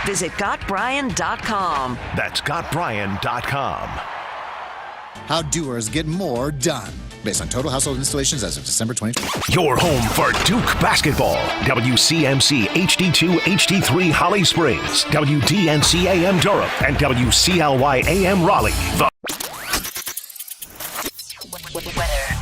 Visit GotBrian.com. That's GotBrian.com. How doers get more done. Based on total household installations as of December 2020. Your home for Duke basketball. WCMC HD2 HD3 Holly Springs, WDNC AM Durham, and WCLY AM Raleigh.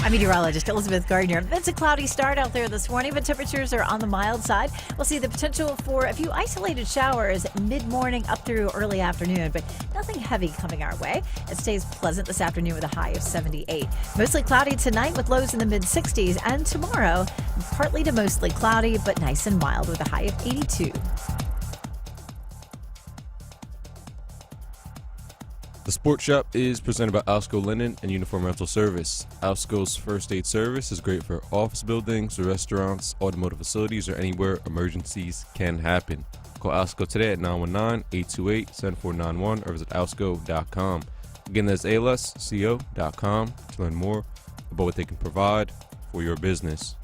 I'm meteorologist Elizabeth Gardner. It's a cloudy start out there this morning, but temperatures are on the mild side. We'll see the potential for a few isolated showers mid-morning up through early afternoon, but nothing heavy coming our way. It stays pleasant this afternoon with a high of 78. Mostly cloudy tonight with lows in the mid-60s, and tomorrow partly to mostly cloudy, but nice and mild with a high of 82. The Sports Shop is presented by Alsco Linen and Uniform Rental Service. Alsco's first aid service is great for office buildings, restaurants, automotive facilities, or anywhere emergencies can happen. Call Alsco today at 919-828-7491 or visit alsco.com. Again, that's alsco.com to learn more about what they can provide for your business.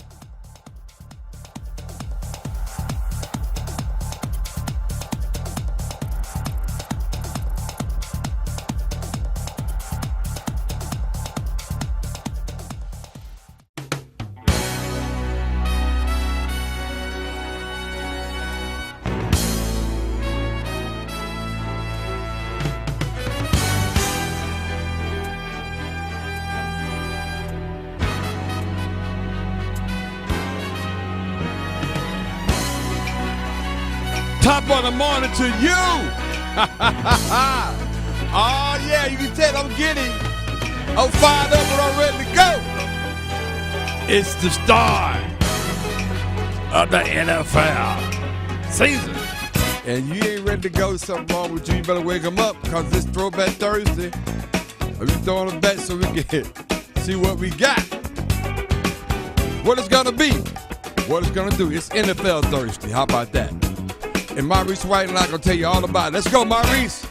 Top of the morning to you. Oh, yeah, you can tell I'm getting. I'm fired up and I'm ready to go. It's the start of the NFL season. And you ain't ready to go, something wrong with you. You better wake them up because it's Throwback Thursday. Are you throwing a bet so we can see what we got? What it's going to be. What it's going to do. It's NFL Thursday. How about that? And Maurice White and I going to tell you all about it. Let's go, Maurice.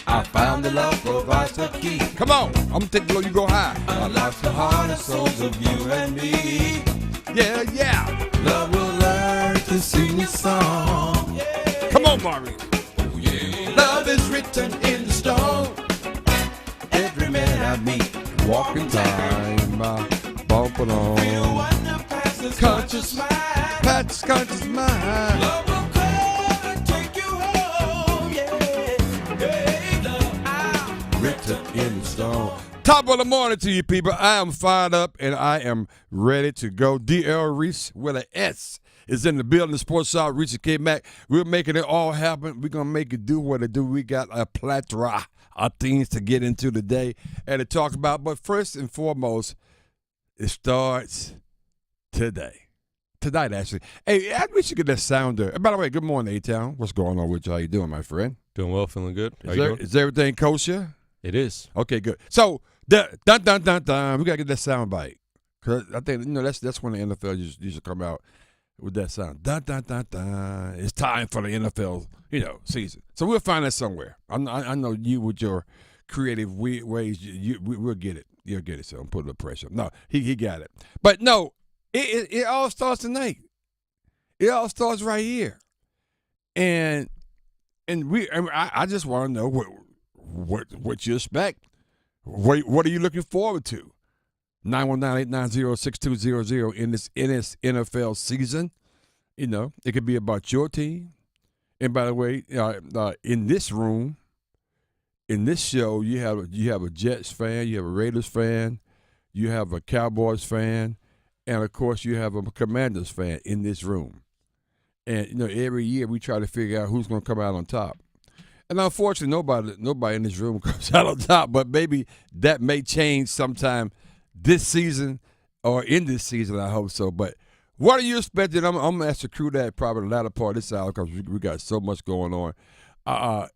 I found the love provides the key. Come on. I'm going to take the low, you go high. Unlocks the heart and souls of you and me. Yeah, yeah. Love will learn to sing a song. Yeah. Come on, Maurice. Oh, yeah. Love is written in the stone. Every man I meet, walking time, bump it on. feel wonder past this conscious mind. Pat's conscious mind. Love will come and take you home. Yeah. Hey, love, written in the stone. Top of the morning to you people. I am fired up and I am ready to go. DL Reese with an S is in the building. Sports Shop, Reese and Kmac. We're making it all happen. We're going to make it do what it do. We got a plethora of things to get into today and to talk about. But first and foremost, it starts today. Tonight, actually. Hey, we should get that sounder. By the way, good morning, A-Town. What's going on with you? How you doing, my friend? Doing well, feeling good. How Is, you doing? is everything kosher? It is. Okay, good. So, dun, dun, dun, dun, dun. We got to get that sound bite. Cause I think, that's when the NFL usually come out with that sound. Dun, dun, dun, dun. It's time for the NFL, season. So we'll find that somewhere. I know you with your creative ways, we'll get it. You'll get it, so I'm putting the pressure. No, he got it. But no, it all starts tonight. It all starts right here. And I just want to know what you expect. What are you looking forward to? 919-890-6200 in this NFL season. It could be about your team. And by the way, in this room, in this show, you have a Jets fan, you have a Raiders fan, you have a Cowboys fan, and of course you have a Commanders fan in this room. And every year we try to figure out who's going to come out on top. And unfortunately, nobody in this room comes out on top. But maybe that may change sometime this season or in this season. I hope so. But what are you expecting? I'm going to ask the crew that probably the latter part of this hour because we got so much going on.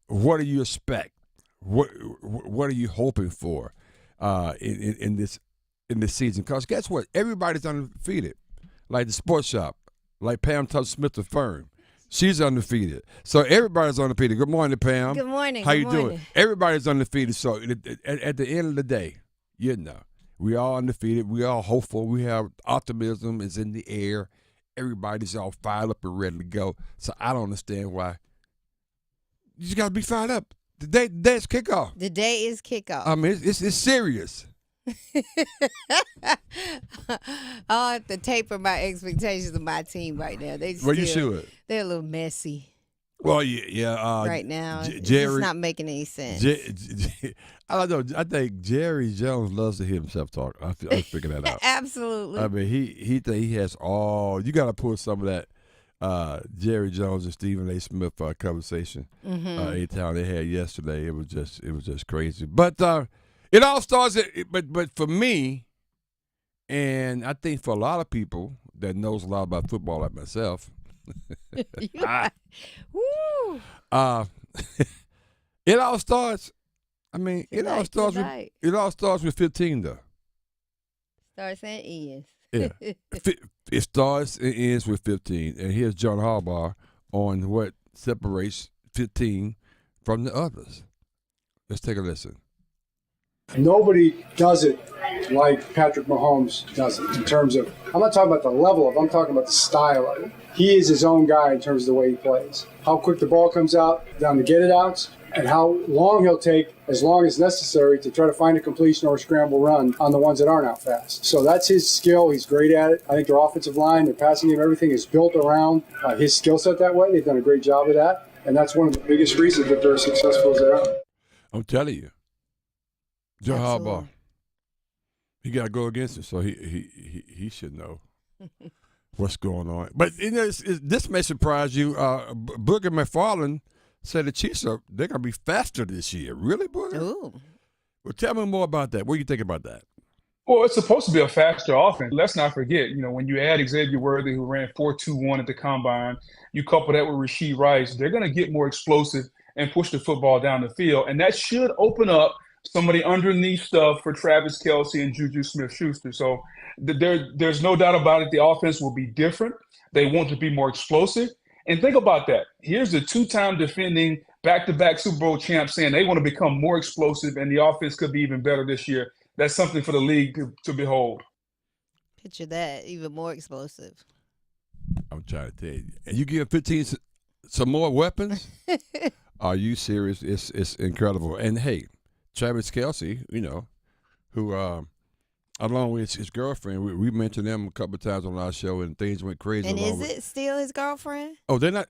What do you expect? What are you hoping for in this season? Because guess what? Everybody's undefeated. Like the Sports Shop, like Pam Smith the firm. She's undefeated. So everybody's undefeated. Good morning, Pam. Good morning. How Good you morning. doing? Everybody's undefeated. So at the end of the day, we all undefeated. We all hopeful. We have optimism is in the air. Everybody's all fired up and ready to go. So I don't understand why You just got to be fired up. Today's kickoff. The day is kickoff. I mean, it's serious. I'll have to taper my expectations of my team right now. Well, you should. They're a little messy. Well, yeah. Right now, Jerry, it's not making any sense. I don't know. I think Jerry Jones loves to hear himself talk. I figured that out. Absolutely. I mean, he think he has all. You got to pull some of that Jerry Jones and Stephen A. Smith conversation. A-Town they had yesterday. It was just crazy. But it all starts. But for me, and I think for a lot of people that knows a lot about football like myself. Woo! It all starts. I mean, it all starts with 15 though. Starts and ends. Yeah, it starts and ends with 15. And here's John Harbaugh on what separates 15 from the others. Let's take a listen. Nobody does it like Patrick Mahomes does it in terms of, I'm not talking about the level of, I'm talking about the style of it. He is his own guy in terms of the way he plays. How quick the ball comes out, down to get it outs, and how long he'll take, as long as necessary, to try to find a completion or a scramble run on the ones that aren't out fast. So that's his skill. He's great at it. I think their offensive line, their passing game, everything is built around his skill set that way. They've done a great job of that. And that's one of the biggest reasons that they're as successful as they are. I'm telling you. John Harbaugh, he got to go against it, so he should know what's going on. But you know, this may surprise you. Booger McFarland said the Chiefs they're going to be faster this year. Really, Booger? Ooh. Well, tell me more about that. What do you think about that? Well, it's supposed to be a faster offense. Let's not forget, when you add Xavier Worthy, who ran 4.21 at the combine, you couple that with Rashee Rice, they're going to get more explosive and push the football down the field, and that should open up some of the underneath stuff for Travis Kelce and Juju Smith-Schuster. So there's no doubt about it. The offense will be different. They want to be more explosive. And think about that. Here's the two-time defending back-to-back Super Bowl champ saying they want to become more explosive, and the offense could be even better this year. That's something for the league to behold. Picture that, even more explosive. I'm trying to tell you. And you give 15 some more weapons? Are you serious? It's incredible. And, hey, Travis Kelce, who, along with his girlfriend, we mentioned them a couple of times on our show, and things went crazy. And is it still his girlfriend? Oh, they're not?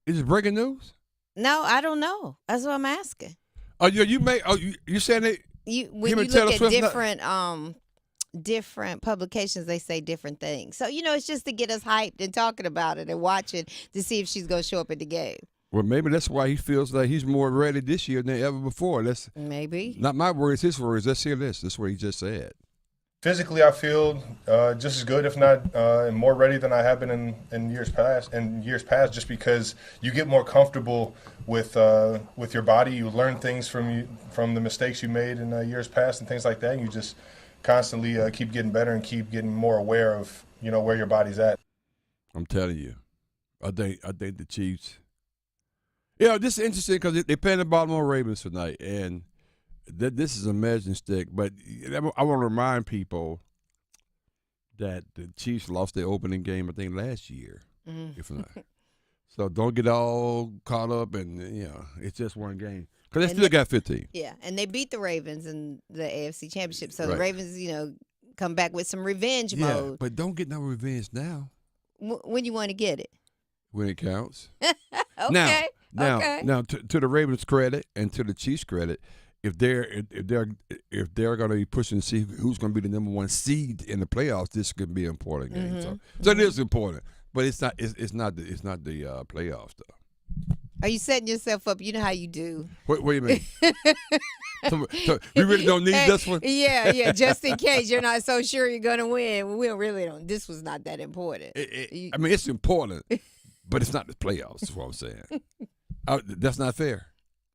Is it breaking news? No, I don't know. That's what I'm asking. Oh, you saying that? When you look at different publications, they say different things. So, it's just to get us hyped and talking about it and watching to see if she's going to show up at the game. Well, maybe that's why he feels like he's more ready this year than ever before. That's maybe not my words, his words. Let's hear this. That's what he just said. Physically, I feel just as good, if not and more ready than I have been in years past. Just because you get more comfortable with your body, you learn things from the mistakes you made in years past and things like that. And you just constantly keep getting better and keep getting more aware of where your body's at. I'm telling you, I think the Chiefs. This is interesting because they're playing the Baltimore Ravens tonight, and this is a measuring stick. But I want to remind people that the Chiefs lost their opening game, I think, last year. If not. So don't get all caught up, and it's just one game because they still got 15. Yeah, and they beat the Ravens in the AFC Championship. So right. The Ravens, come back with some revenge mode. Yeah, but don't get no revenge now. When you want to get it? When it counts. Okay. Now, to the Ravens' credit and to the Chiefs' credit, if they're going to be pushing to see who's going to be the number one seed in the playoffs, this could be an important game. So it is important, but it's not the playoffs though. Are you setting yourself up? You know how you do. What do you mean? so we really don't need this one? Yeah, just in case you're not so sure you're going to win. We really don't. This was not that important. It's important, but it's not the playoffs, that's what I'm saying. That's not fair.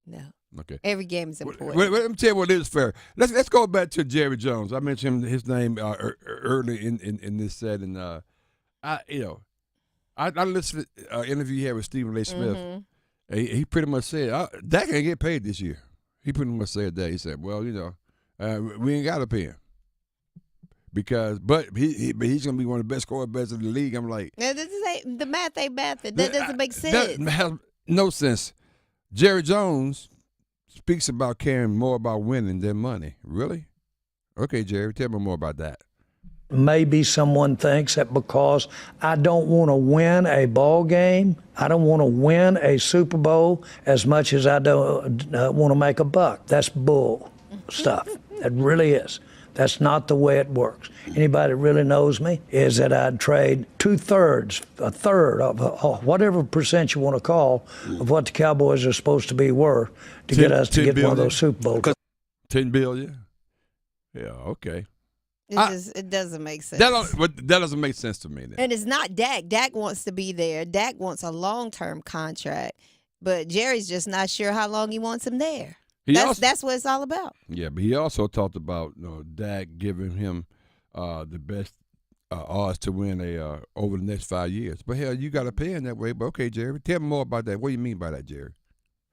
No. Okay. Every game is important. Let me tell you what is fair. Let's go back to Jerry Jones. I mentioned his name early in this set, and I listened to an interview he had with Stephen A. Smith. He pretty much said Dak ain't get paid this year. He pretty much said that. He said, "Well, we ain't got to pay him but he's gonna be one of the best quarterbacks in the league." I'm like, now, the math ain't math. That doesn't make sense. That has no sense. Jerry Jones speaks about caring more about winning than money. Really? Okay, Jerry, tell me more about that. Maybe someone thinks that because I don't want to win a ball game, I don't want to win a Super Bowl as much as I don't want to make a buck. That's bull stuff. It really is. That's not the way it works. Anybody that really knows me is that I'd trade 2/3, a third of whatever percent you want to call of what the Cowboys are supposed to be worth to get us to get one of those Super Bowls. $10 billion? Yeah, okay. It doesn't make sense. That doesn't make sense to me. Then. And it's not Dak. Dak wants to be there. Dak wants a long-term contract, but Jerry's just not sure how long he wants him there. That's what it's all about. Yeah, but he also talked about Dak giving him the best odds to win over the next 5 years. But hell, you got to pay him that way. But okay, Jerry, tell me more about that. What do you mean by that, Jerry?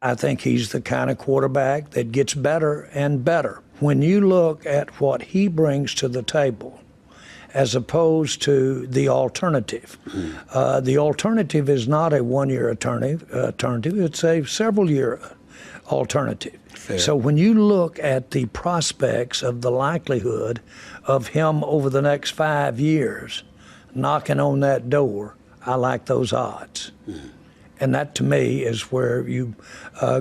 I think he's the kind of quarterback that gets better and better. When you look at what he brings to the table, as opposed to the alternative. The alternative is not a one-year alternative. It's a several-year alternative. Fair. So when you look at the prospects of the likelihood of him over the next 5 years knocking on that door, I like those odds. And that, to me, is where you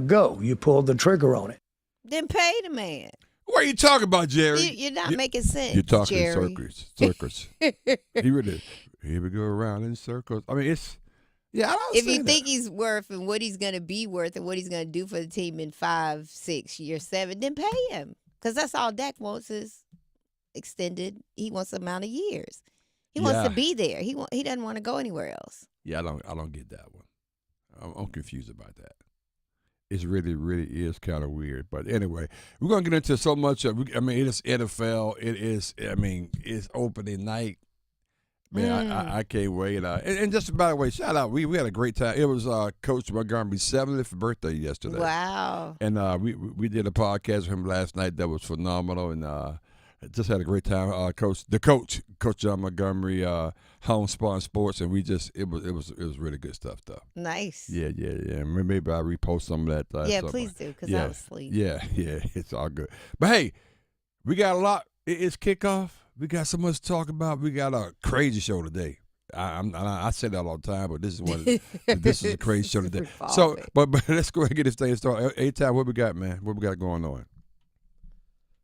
go. You pull the trigger on it. Then pay the man. What are you talking about, Jerry? You're not making sense, You're talking Jerry. circles. He really, here we go around in circles. I mean, it's, yeah, I don't If you think he's worth and what he's going to be worth and what he's going to do for the team in 5, 6 years, 7, then pay him. Because that's all Dak wants is extended. He wants the amount of years. He wants to be there. He doesn't want to go anywhere else. Yeah, I don't get that one. I'm confused about that. It really is kind of weird. But anyway, we're going to get into so much. It is NFL. It's opening night. Man, I can't wait. And just by the way, shout out. We had a great time. It was Coach Montgomery's 70th birthday yesterday. Wow. And we did a podcast with him last night that was phenomenal. And just had a great time. Coach John Montgomery, Homespun Sports, and it was really good stuff though. Nice. Yeah. Maybe I'll repost some of that. Yeah, please do, because I was asleep. Yeah, it's all good. But hey, we got a lot. It's kickoff. We got so much to talk about. We got a crazy show today. I say that all the time, but this is a crazy show today. So, but let's go ahead and get this thing started. A-Time, what we got, man? What we got going on?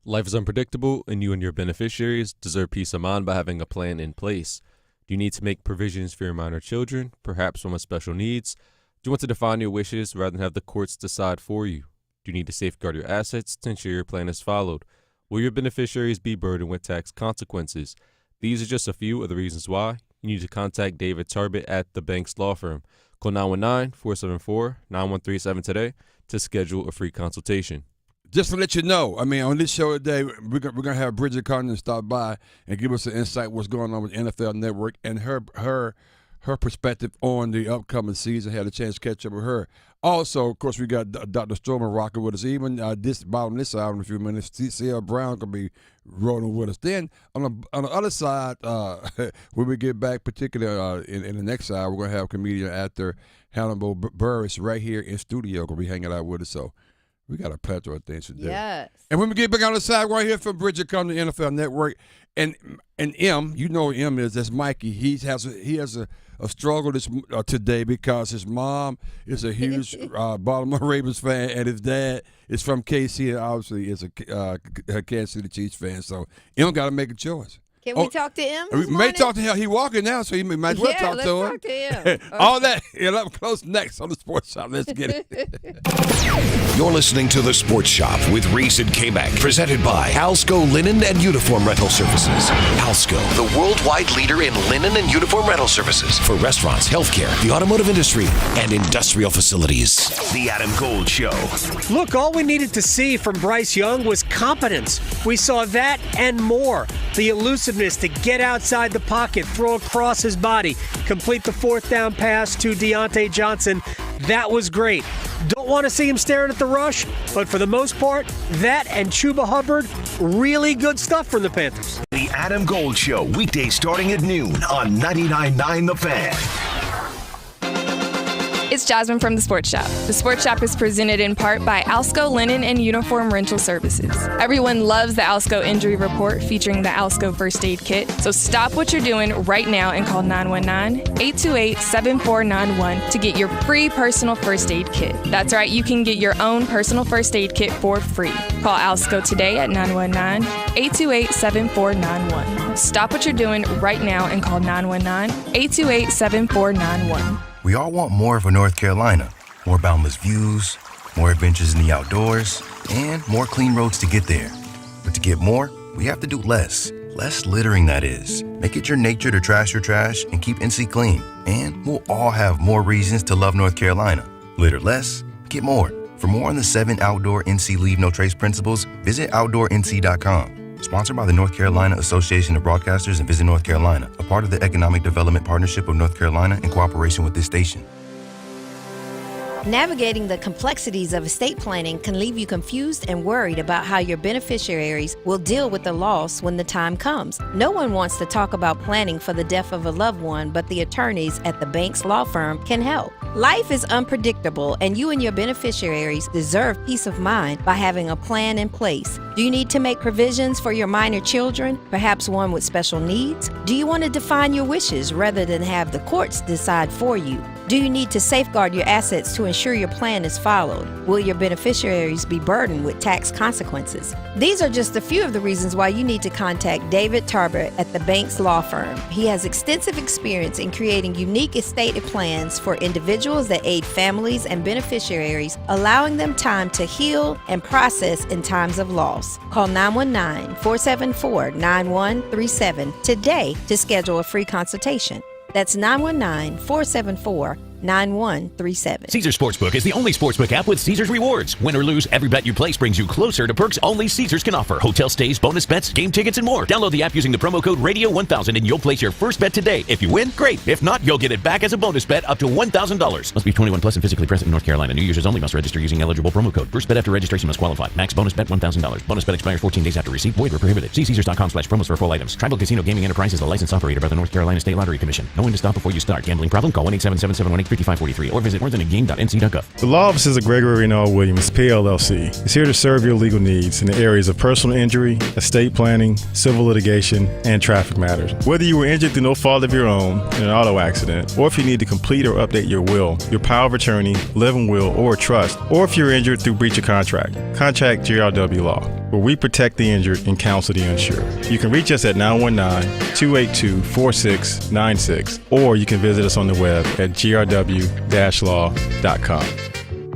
Life is unpredictable, and you and your beneficiaries deserve peace of mind by having a plan in place. Do you need to make provisions for your minor children, perhaps one with special needs? Do you want to define your wishes rather than have the courts decide for you? Do you need to safeguard your assets to ensure your plan is followed? Will your beneficiaries be burdened with tax consequences? These are just a few of the reasons why you need to contact David Tarbett at the Banks Law Firm. Call 919-474-9137 today to schedule a free consultation. Just to let you know, on this show today, we're going to have Bridget Condon stop by and give us an insight what's going on with NFL Network and her perspective on the upcoming season. Had a chance to catch up with her. Also, of course, we got Dr. Stroman rocking with us. Even this hour in a few minutes, CL Brown going to be rolling with us. Then on the other side, when we get back, particularly in the next hour, we're going to have comedian actor Hannibal Buress right here in studio going to be hanging out with us. So we got a plethora of things to do. Yes. And when we get back on the side, we're going to hear from Bridget Condon, the NFL Network. And M, you know who M is. That's Mikey. He has a struggle today because his mom is a huge Baltimore Ravens fan, and his dad is from KC, and obviously is a Kansas City Chiefs fan. So M got to make a choice. Can we talk to him? We may talk to him. He walking now, so he might as well talk to him. Yeah, let's talk to him. All that up close next on the Sports Shop. Let's get it. You're listening to The Sports Shop with Reese and Kmac, presented by Alsco Linen and Uniform Rental Services. Alsco, the worldwide leader in linen and uniform rental services for restaurants, healthcare, the automotive industry, and industrial facilities. The Adam Gold Show. Look, all we needed to see from Bryce Young was competence. We saw that and more. The elusiveness to get outside the pocket, throw across his body, complete the fourth down pass to Deontay Johnson. That was great. Don't want to see him staring at the rush, but for the most part, that and Chuba Hubbard, really good stuff from the Panthers. The Adam Gold Show, weekdays starting at noon on 99.9 The Fan. it's Jasmine from The Sports Shop. The Sports Shop is presented in part by Alsco Linen and Uniform Rental Services. Everyone loves the Alsco Injury Report featuring the Alsco First Aid Kit. So stop what you're doing right now and call 919-828-7491 to get your free personal first aid kit. That's right, you can get your own personal first aid kit for free. Call Alsco today at 919-828-7491. Stop what you're doing right now and call 919-828-7491. We all want more of a North Carolina. More boundless views, more adventures in the outdoors, and more clean roads to get there. But to get more, we have to do less. Less littering, that is. Make it your nature to trash your trash and keep NC clean. And we'll all have more reasons to love North Carolina. Litter less, get more. For more on the 7 outdoor NC Leave No Trace principles, visit OutdoorNC.com. Sponsored by the North Carolina Association of Broadcasters and Visit North Carolina, a part of the Economic Development Partnership of North Carolina in cooperation with this station. Navigating the complexities of estate planning can leave you confused and worried about how your beneficiaries will deal with the loss when the time comes. No one wants to talk about planning for the death of a loved one, but the attorneys at the bank's law firm can help. Life is unpredictable, and you and your beneficiaries deserve peace of mind by having a plan in place. Do you need to make provisions for your minor children, perhaps one with special needs? Do you want to define your wishes rather than have the courts decide for you? Do you need to safeguard your assets to ensure your plan is followed? Will your beneficiaries be burdened with tax consequences? These are just a few of the reasons why you need to contact David Tarbert at the bank's law firm. He has extensive experience in creating unique estate plans for individuals that aid families and beneficiaries, allowing them time to heal and process in times of loss. Call 919-474-9137 today to schedule a free consultation. That's 919-474-9137. Caesars Sportsbook is the only sportsbook app with Caesars rewards. Win or lose, every bet you place brings you closer to perks only Caesars can offer. Hotel stays, bonus bets, game tickets, and more. Download the app using the promo code Radio1000 and you'll place your first bet today. If you win, great. If not, you'll get it back as a bonus bet up to $1,000. Must be 21 plus and physically present in North Carolina. New users only must register using eligible promo code. First bet after registration must qualify. Max bonus bet $1,000. Bonus bet expires 14 days after receipt. Void where prohibited. See Caesars.com/promos for full items. Tribal Casino Gaming Enterprise is a licensed operator by the North Carolina State Lottery Commission. Know when to stop before you start. Gambling problem? Call 1-877-718-5543 or visit morethanagame.nc.gov. The Law Offices of Gregory Renaud Williams, PLLC, is here to serve your legal needs in the areas of personal injury, estate planning, civil litigation, and traffic matters. Whether you were injured through no fault of your own in an auto accident, or if you need to complete or update your will, your power of attorney, living will, or trust, or if you're injured through breach of contract, contact GRW Law, where we protect the injured and counsel the uninsured. You can reach us at 919-282-4696, or you can visit us on the web at grw-law.com.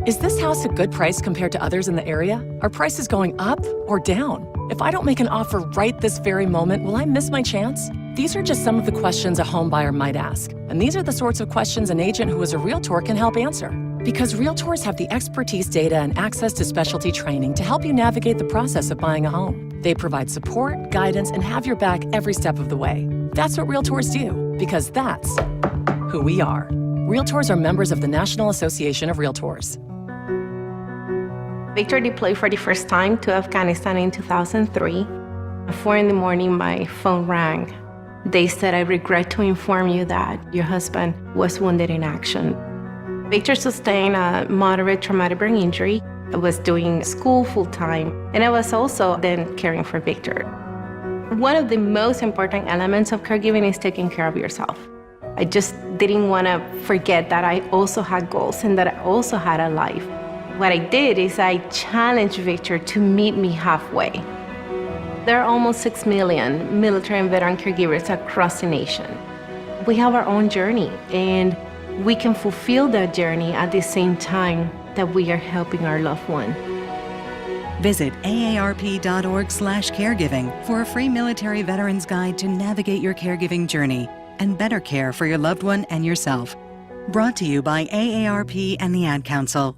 Is this house a good price compared to others in the area? Are prices going up or down? If I don't make an offer right this very moment, will I miss my chance? These are just some of the questions a home buyer might ask. And these are the sorts of questions an agent who is a realtor can help answer. Because realtors have the expertise, data, and access to specialty training to help you navigate the process of buying a home. They provide support, guidance, and have your back every step of the way. That's what realtors do, because that's who we are. Realtors are members of the National Association of Realtors. Victor deployed for the first time to Afghanistan in 2003. At 4 a.m, my phone rang. They said, "I regret to inform you that your husband was wounded in action." Victor sustained a moderate traumatic brain injury. I was doing school full-time, and I was also then caring for Victor. One of the most important elements of caregiving is taking care of yourself. I just didn't want to forget that I also had goals and that I also had a life. What I did is I challenged Victor to meet me halfway. There are almost 6 million military and veteran caregivers across the nation. We have our own journey, and we can fulfill that journey at the same time that we are helping our loved one. Visit aarp.org/caregiving for a free military veterans guide to navigate your caregiving journey and better care for your loved one and yourself. Brought to you by AARP and the Ad Council.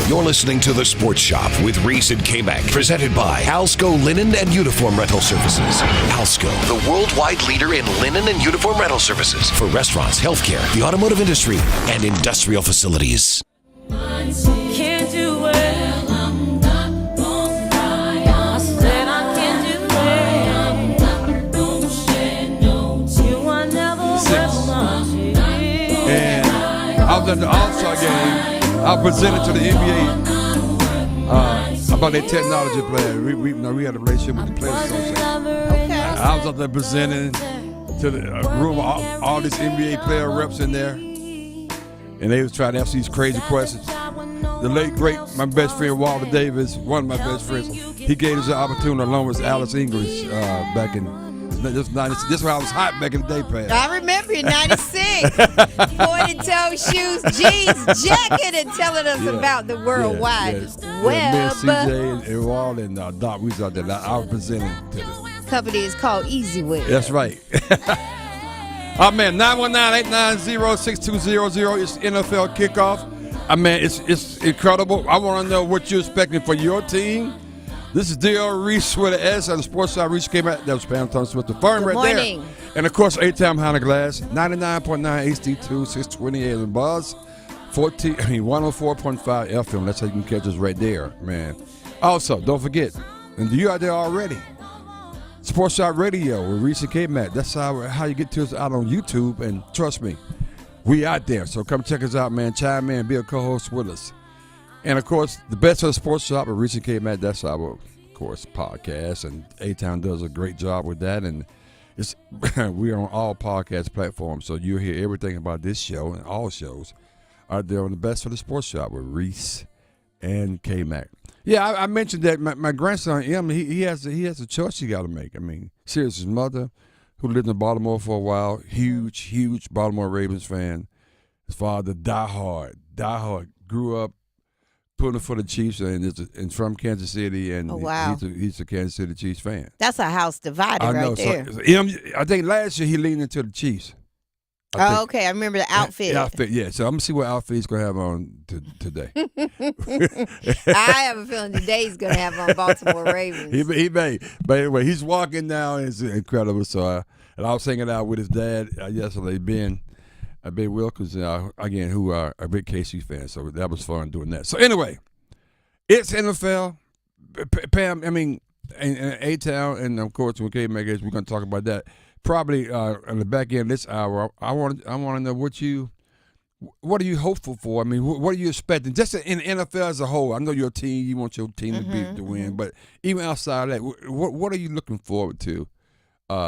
You're listening to The Sports Shop with Reese and Kmac, presented by Alsco Linen and Uniform Rental Services. Alsco, the worldwide leader in linen and uniform rental services for restaurants, healthcare, the automotive industry, and industrial facilities. Can't do well, I'm not gonna cry. I said I can't do well, I'm not gonna shed no tears. You are never welcome. And out was at the All-Star game. I presented to the NBA about their technology player. We had a relationship with the Players Association. Okay. I was up there presenting to the room, all these NBA player reps in there, and they was trying to answer these crazy questions. The late, great, my best friend Walter Davis, one of my best friends, he gave us the opportunity along with Alice English back in this when I was hot back in the day, Pat. I remember in 96. Pointed-toe shoes, jeans, jacket, and telling us about the worldwide web. Me and CJ and Wall and Doc, we was out there. I was presenting to the company is called Easy Web. That's right. Oh, man, 919-890-6200. It's NFL Kickoff. I mean, it's incredible. I want to know what you're expecting for your team. This is D.L. Reese with an S on the Sports Side. Reese came out. That was Pam Thompson with the firm right morning. there. And, of course, 8-time Honda Glass, 99.9 HD2, 628 in Buzz, 104.5 FM. That's how you can catch us right there, man. Also, don't forget, and you out there already, Sports Side Radio with Reese and Kmac. That's how you get to us out on YouTube. And trust me, we out there. So come check us out, man. Chime in, be a co-host with us. And, of course, the best of the sports shop with Reese and Kmac, that's our, of course, podcast. And A-Town does a great job with that. And it's we're on all podcast platforms, so you'll hear everything about this show and all shows out there on the best of the sports shop with Reese and Kmac. Yeah, I mentioned that my grandson, he has a choice he got to make. I mean, seriously, his mother, who lived in Baltimore for a while, huge Baltimore Ravens fan. His father, diehard, grew up pulling for the Chiefs and from Kansas City, and he's a Kansas City Chiefs fan. That's a house divided right there. So, I think last year he leaned into the Chiefs. Okay. I remember the outfit. Yeah. So I'm going to see what outfit he's going to have on today. I have a feeling today he's going to have on Baltimore Ravens. He may. But anyway, he's walking now, and it's incredible. So, and I was hanging out with his dad yesterday, Ben Wilkins, again, who are a big KC fan. So that was fun doing that. So anyway, it's NFL. Pam, I mean, and A-Town, and of course, with K-Makers, we're going to talk about that. Probably on the back end of this hour, I want to know what are you hopeful for? I mean, what are you expecting? Just in the NFL as a whole. I know your team. You want your team to win, but even outside of that, what are you looking forward to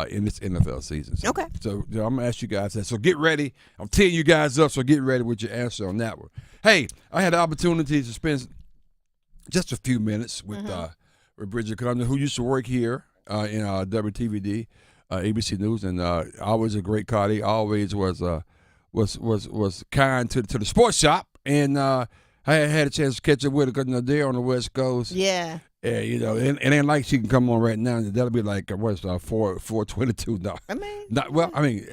in this NFL season? So, okay. So I'm gonna ask you guys that. So get ready. I'm teeing you guys up. So get ready with your answer on that one. Hey, I had the opportunity to spend just a few minutes with Bridget Condon, who used to work here in WTVD. ABC News, and always a great colleague. Always was kind to the sports shop, and I had a chance to catch up with her because they're on the West Coast. Yeah. Yeah, it ain't like she can come on right now. That'll be like 4:22. No, I mean,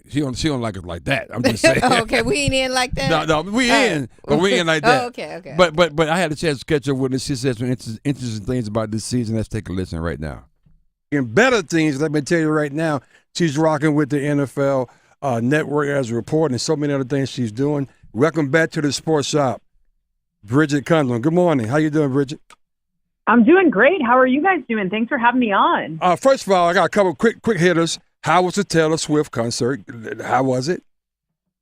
she don't like it like that. I'm just saying. Okay, we ain't in like that. No, we in, but we ain't like that. Okay. But I had a chance to catch up with her. She said some interesting things about this season. Let's take a listen right now. And better things, let me tell you right now, she's rocking with the NFL Network as a reporter and so many other things she's doing. Welcome back to the Sports Shop, Bridget Condon. Good morning. How you doing, Bridget? I'm doing great. How are you guys doing? Thanks for having me on. First of all, I got a couple quick hitters. How was the Taylor Swift concert? How was it?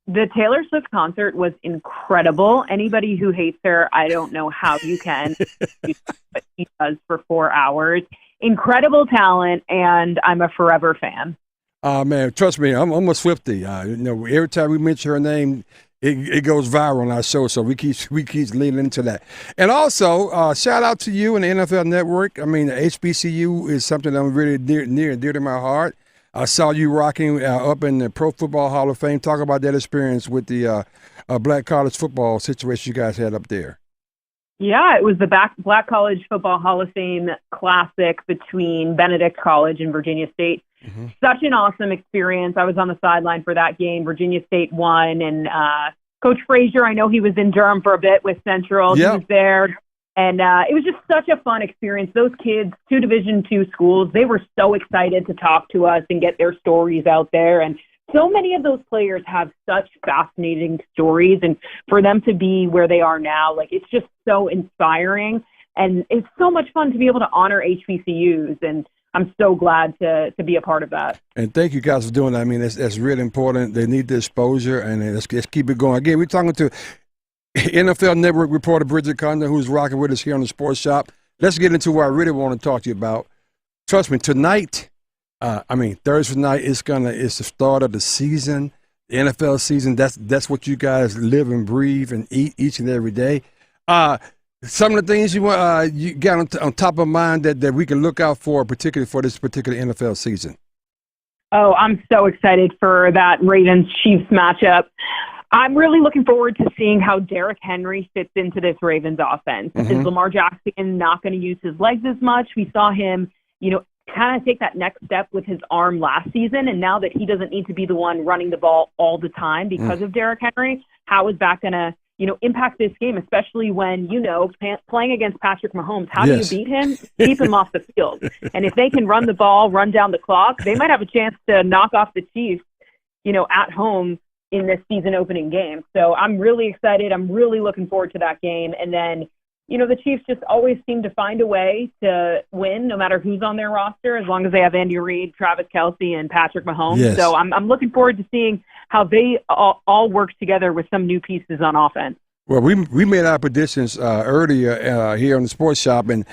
The Taylor Swift concert was incredible. Anybody who hates her, I don't know how you can. What she does for 4 hours. Incredible talent, and I'm a forever fan. Man, trust me, I'm a Swiftie. Every time we mention her name, it goes viral on our show, so we keep leaning into that. And also, shout out to you and the NFL Network. I mean, the HBCU is something I'm really near and dear to my heart. I saw you rocking up in the Pro Football Hall of Fame. Talk about that experience with the Black college football situation you guys had up there. Yeah, it was the Black College Football Hall of Fame Classic between Benedict College and Virginia State. Mm-hmm. Such an awesome experience. I was on the sideline for that game. Virginia State won, and Coach Frazier, I know he was in Durham for a bit with Central. Yep. He was there, and it was just such a fun experience. Those kids, 2 Division II schools, they were so excited to talk to us and get their stories out there, and so many of those players have such fascinating stories, and for them to be where they are now, it's just so inspiring, and it's so much fun to be able to honor HBCUs. And I'm so glad to be a part of that. And thank you guys for doing that. I mean, that's really important. They need the exposure, and let's keep it going. Again, we're talking to NFL Network reporter Bridget Condon, who's rocking with us here on the Sports Shop. Let's get into what I really want to talk to you about. Trust me, tonight, Thursday night, it's the start of the season, the NFL season. That's what you guys live and breathe and eat each and every day. Some of the things you got on top of mind that we can look out for, particularly for this particular NFL season. Oh, I'm so excited for that Ravens-Chiefs matchup. I'm really looking forward to seeing how Derrick Henry fits into this Ravens offense. Mm-hmm. Is Lamar Jackson not going to use his legs as much? We saw him, kind of take that next step with his arm last season, and now that he doesn't need to be the one running the ball all the time because of Derrick Henry, how is that going to impact this game, especially when, playing against Patrick Mahomes, how do you beat him? Keep him off the field. And if they can run the ball, run down the clock, they might have a chance to knock off the Chiefs, at home in this season opening game. So I'm really excited. I'm really looking forward to that game. And then, the Chiefs just always seem to find a way to win no matter who's on their roster, as long as they have Andy Reid, Travis Kelce, and Patrick Mahomes. Yes. So I'm looking forward to seeing how they all work together with some new pieces on offense. Well, we made our predictions earlier here on the Sports Shop, and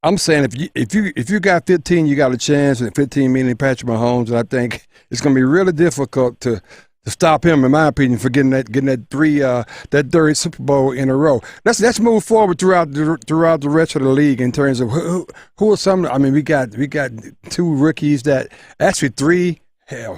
I'm saying if you got 15, you got a chance, and 15 meaning Patrick Mahomes. And I think it's going to be really difficult to stop him, in my opinion, for getting that third Super Bowl in a row. Let's move forward throughout the rest of the league in terms of who are some. I mean, we got 2 rookies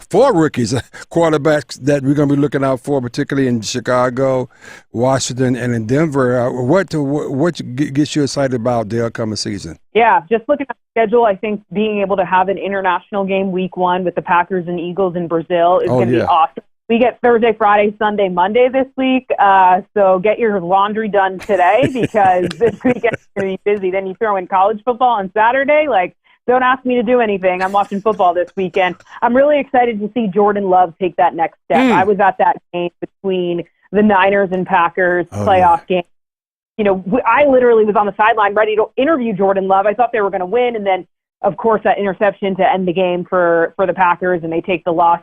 four rookies, quarterbacks that we're going to be looking out for, particularly in Chicago, Washington, and in Denver. What gets you excited about the upcoming season? Yeah, just looking at the schedule, I think being able to have an international game week 1 with the Packers and Eagles in Brazil is going to be awesome. We get Thursday, Friday, Sunday, Monday this week, so get your laundry done today because this weekend is going to be busy. Then you throw in college football on Saturday. Don't ask me to do anything. I'm watching football this weekend. I'm really excited to see Jordan Love take that next step. I was at that game between the Niners and Packers playoff game. I literally was on the sideline ready to interview Jordan Love. I thought they were going to win, and then, of course, that interception to end the game for the Packers, and they take the loss.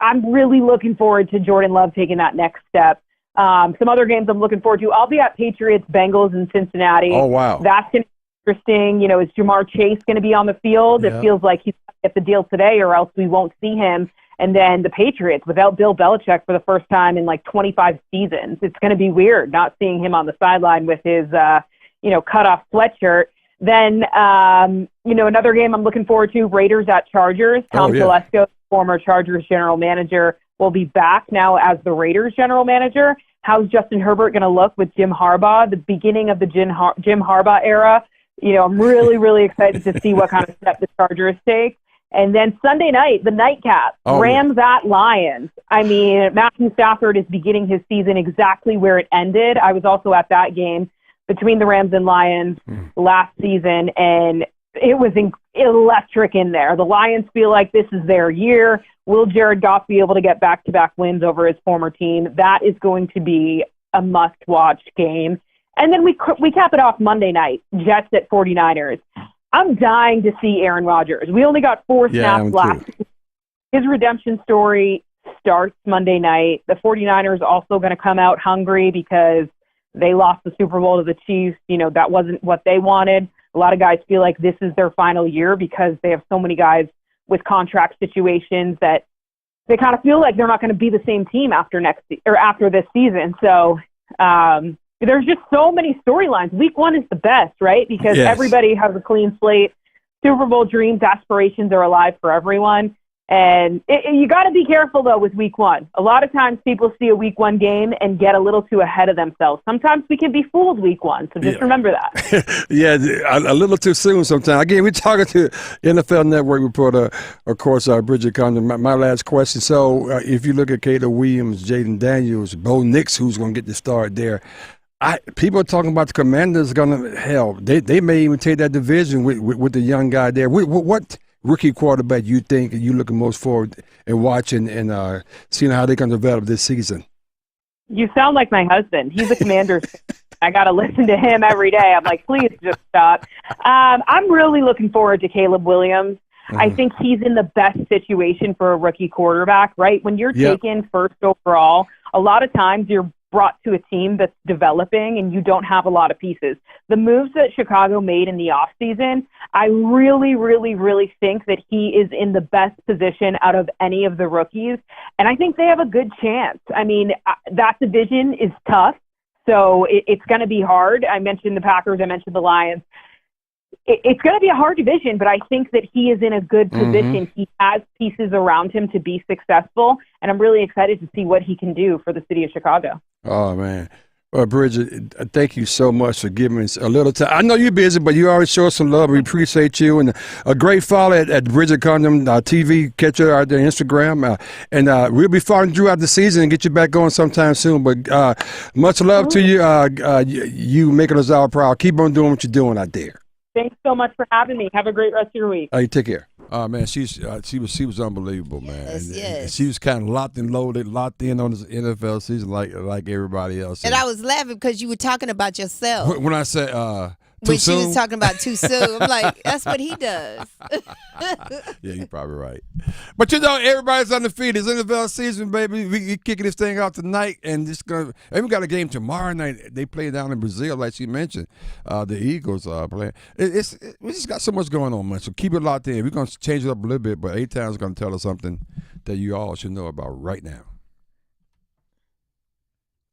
I'm really looking forward to Jordan Love taking that next step. Some other games I'm looking forward to. I'll be at Patriots, Bengals in Cincinnati. Oh, wow. That's going to be interesting. Is Jamar Chase going to be on the field? Yeah. It feels like he's going to get the deal today or else we won't see him. And then the Patriots, without Bill Belichick for the first time in 25 seasons, it's going to be weird not seeing him on the sideline with his, cut-off sweatshirt. Then, another game I'm looking forward to, Raiders at Chargers. Tom Telesco, former Chargers general manager, will be back now as the Raiders general manager. How's Justin Herbert going to look with Jim Harbaugh, the beginning of the Jim Harbaugh era? I'm really, really excited to see what kind of step the Chargers take. And then Sunday night, the nightcap, Rams at Lions. I mean, Matthew Stafford is beginning his season exactly where it ended. I was also at that game between the Rams and Lions last season, and it was electric in there. The Lions feel like this is their year. Will Jared Goff be able to get back-to-back wins over his former team? That is going to be a must-watch game. And then we cap it off Monday night, Jets at 49ers. I'm dying to see Aaron Rodgers. We only got 4 snaps last week. His redemption story starts Monday night. The 49ers also going to come out hungry because they lost the Super Bowl to the Chiefs. That wasn't what they wanted. A lot of guys feel like this is their final year because they have so many guys with contract situations that they kind of feel like they're not going to be the same team after this season. So there's just so many storylines. Week 1 is the best, right? Because everybody has a clean slate. Super Bowl dreams, aspirations are alive for everyone. And you got to be careful, though, with Week 1. A lot of times people see a Week 1 game and get a little too ahead of themselves. Sometimes we can be fooled Week 1, so just remember that. A little too soon sometimes. Again, we're talking to NFL Network reporter, of course, Bridget Condon. My last question. So if you look at Caleb Williams, Jaden Daniels, Bo Nix, who's going to get the start there, people are talking about the Commanders going to, they may even take that division with the young guy there. What rookie quarterback you think you looking most forward and watching and seeing how they're going to develop this season? You sound like my husband. He's a Commanders. I got to listen to him every day. I'm like, please just stop. I'm really looking forward to Caleb Williams. I think he's in the best situation for a rookie quarterback, right? When you're taken first overall, a lot of times you're brought to a team that's developing and you don't have a lot of pieces. The moves that Chicago made in the offseason, I really, really, really think that he is in the best position out of any of the rookies. And I think they have a good chance. I mean, that division is tough, so it's going to be hard. I mentioned the Packers. I mentioned the Lions. It's going to be a hard division, but I think that he is in a good position. He has pieces around him to be successful, and I'm really excited to see what he can do for the city of Chicago. Oh, man. Well, Bridget, thank you so much for giving us a little time. I know you're busy, but you always show us some love. We appreciate you. And a great follow at Bridget Condon TV. Catch her out there on Instagram. And we'll be following you out the season and get you back going sometime soon. But much love to you. You making us all proud. Keep on doing what you're doing out there. Thanks so much for having me. Have a great rest of your week. You take care. Man, she was unbelievable, man. Yes. She was kind of locked and loaded, locked in on this NFL season like everybody else. And I was laughing because you were talking about yourself. When I said when she was talking about too soon, I'm like, that's what he does. Yeah, you're probably right. But everybody's undefeated. It's NFL season, baby. We kicking this thing out tonight, and we got a game tomorrow night. They play down in Brazil, like she mentioned. The Eagles playing. We just got so much going on, man. So keep it locked in. We're gonna change it up a little bit, but A-Town's gonna tell us something that you all should know about right now.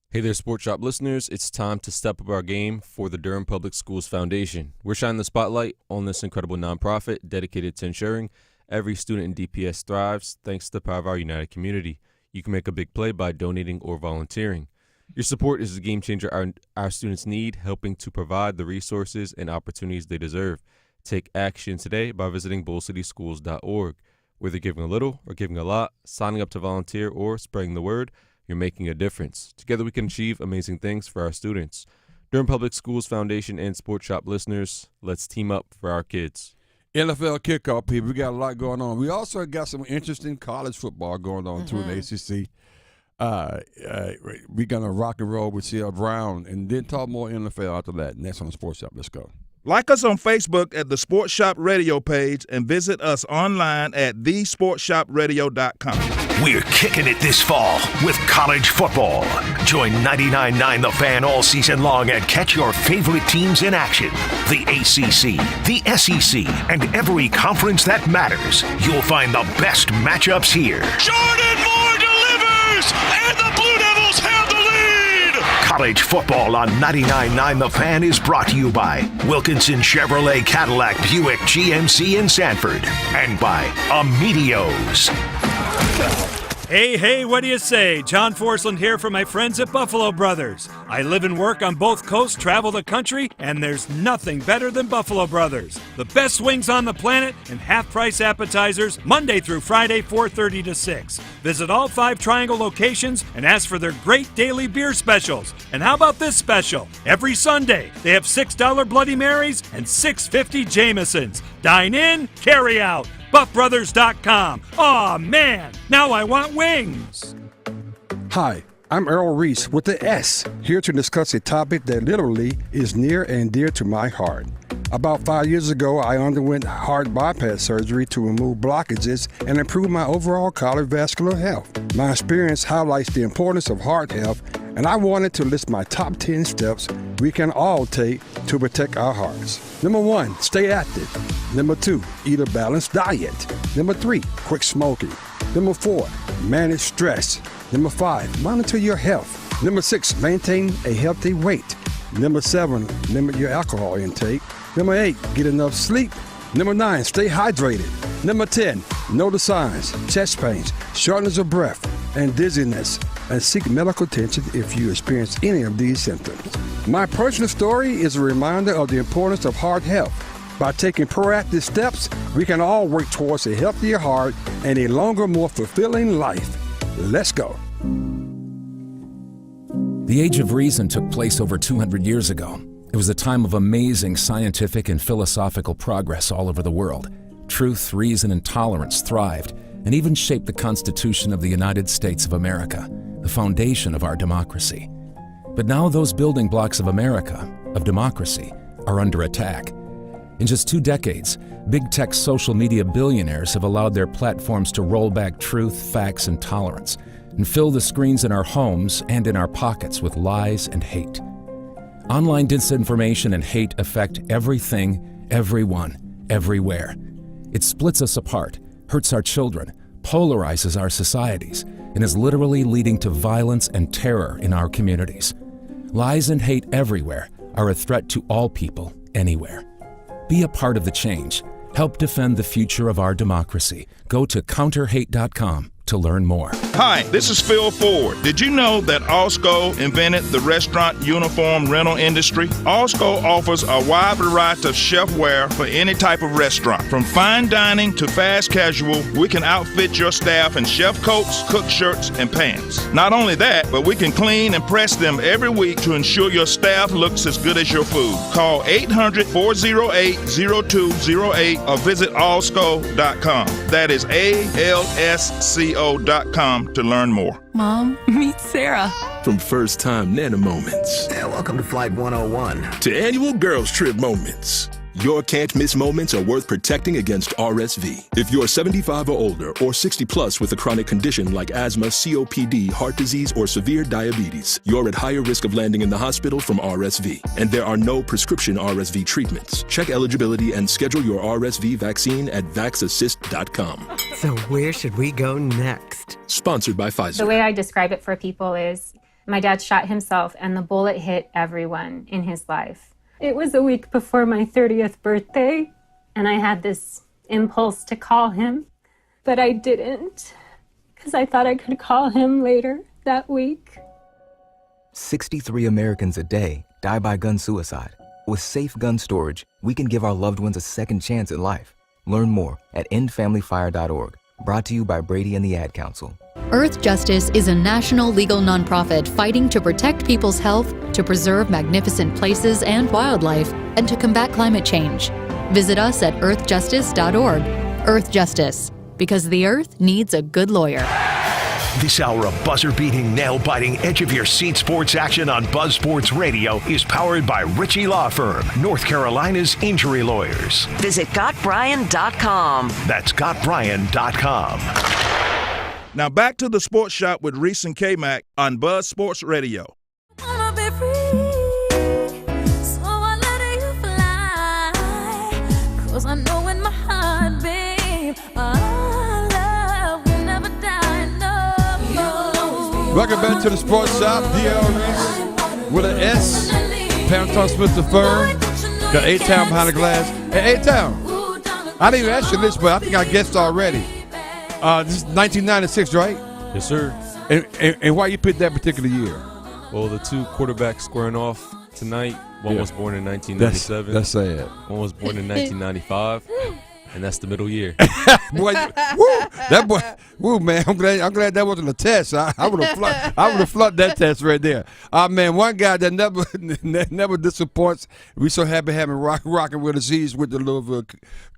Hey there, Sports Shop listeners. It's time to step up our game for the Durham Public Schools Foundation. We're shining the spotlight on this incredible nonprofit dedicated to ensuring every student in DPS thrives thanks to the power of our united community. You can make a big play by donating or volunteering. Your support is the game changer our students need, helping to provide the resources and opportunities they deserve. Take action today by visiting bullcityschools.org. Whether giving a little or giving a lot, signing up to volunteer, or spreading the word, you're making a difference. Together we can achieve amazing things for our students. Durham Public Schools Foundation and Sports Shop listeners, let's team up for our kids. NFL Kickoff, people. We got a lot going on. We also got some interesting college football going on, too, in the ACC. We're going to rock and roll with CL Brown and then talk more NFL after that. Next on the Sports Shop. Let's go. Like us on Facebook at the Sports Shop Radio page and visit us online at thesportshopradio.com. We're kicking it this fall with college football. Join 99.9 The Fan all season long and catch your favorite teams in action. The ACC, the SEC, and every conference that matters. You'll find the best matchups here. Jordan Moore delivers, and the Blue Devils have the lead. College football on 99.9 The Fan is brought to you by Wilkinson Chevrolet Cadillac Buick GMC in Sanford and by Amedios. Hey, what do you say? John Forsland here for my friends at Buffalo Brothers. I live and work on both coasts, travel the country, and there's nothing better than Buffalo Brothers. The best wings on the planet and half-price appetizers Monday through Friday, 4:30 to 6. Visit all 5 Triangle locations and ask for their great daily beer specials. And how about this special? Every Sunday, they have $6 Bloody Marys and $6.50 Jamesons. Dine in, carry out. BuffBrothers.com. Aw, man, now I want wings. Hi, I'm Earl Reese with the S, here to discuss a topic that literally is near and dear to my heart. About 5 years ago, I underwent heart bypass surgery to remove blockages and improve my overall cardiovascular health. My experience highlights the importance of heart health, and I wanted to list my top 10 steps we can all take to protect our hearts. Number 1, stay active. Number 2, eat a balanced diet. Number 3, quit smoking. Number 4, manage stress. Number 5, monitor your health. Number 6, maintain a healthy weight. Number 7, limit your alcohol intake. Number 8, get enough sleep. Number 9, stay hydrated. Number 10, know the signs: chest pains, shortness of breath, and dizziness, and seek medical attention if you experience any of these symptoms. My personal story is a reminder of the importance of heart health. By taking proactive steps, we can all work towards a healthier heart and a longer, more fulfilling life. Let's go. The Age of Reason took place over 200 years ago. It was a time of amazing scientific and philosophical progress all over the world. Truth, reason, and tolerance thrived and even shaped the Constitution of the United States of America, the foundation of our democracy. But now those building blocks of America, of democracy, are under attack. In just 2 decades, big tech social media billionaires have allowed their platforms to roll back truth, facts, and tolerance, and fill the screens in our homes and in our pockets with lies and hate. Online disinformation and hate affect everything, everyone, everywhere. It splits us apart, hurts our children, polarizes our societies, and is literally leading to violence and terror in our communities. Lies and hate everywhere are a threat to all people, anywhere. Be a part of the change. Help defend the future of our democracy. Go to counterhate.com to learn more. Hi, this is Phil Ford. Did you know that Allsco invented the restaurant uniform rental industry? Allsco offers a wide variety of chef wear for any type of restaurant. From fine dining to fast casual, we can outfit your staff in chef coats, cook shirts, and pants. Not only that, but we can clean and press them every week to ensure your staff looks as good as your food. Call 800-408-0208 or visit allsco.com. That is ALSCO.com to learn more. Mom, meet Sarah. From first-time Nana moments. Yeah, welcome to Flight 101. To annual girls trip moments. Your can't-miss moments are worth protecting against RSV. If you're 75 or older or 60 plus with a chronic condition like asthma, COPD, heart disease, or severe diabetes, you're at higher risk of landing in the hospital from RSV. And there are no prescription RSV treatments. Check eligibility and schedule your RSV vaccine at vaxassist.com. So where should we go next? Sponsored by Pfizer. The way I describe it for people is my dad shot himself and the bullet hit everyone in his life. It was a week before my 30th birthday, and I had this impulse to call him, but I didn't, because I thought I could call him later that week. 63 Americans a day die by gun suicide. With safe gun storage, we can give our loved ones a second chance at life. Learn more at endfamilyfire.org. Brought to you by Brady and the Ad Council. Earth Justice is a national legal nonprofit fighting to protect people's health, to preserve magnificent places and wildlife, and to combat climate change. Visit us at earthjustice.org. Earth Justice, because the earth needs a good lawyer. This hour of buzzer-beating, nail-biting, edge-of-your-seat sports action on Buzz Sports Radio is powered by Ritchie Law Firm, North Carolina's injury lawyers. Visit GotBryan.com. That's GotBryan.com. Now back to the Sports Shop with Reese and Kmac on Buzz Sports Radio. I know in my heart, babe, our love will never die. No. Welcome back to the Sports Shop. DL Reese with an S. Pam Tom Smith the firm. Got A-Town behind the glass. Hey, A-Town, I didn't even ask you this, but I think I guessed already. This is 1996, right? Yes, sir. And why you picked that particular year? Well, the two quarterbacks squaring off tonight. One was born in 1997. That's sad. One was born in 1995, and that's the middle year. Boy, that boy, woo, man! I'm glad that wasn't a test. I would have flunked that test right there. Man, one guy that never disappoints. We so happy having rocking with us. He's with the Louisville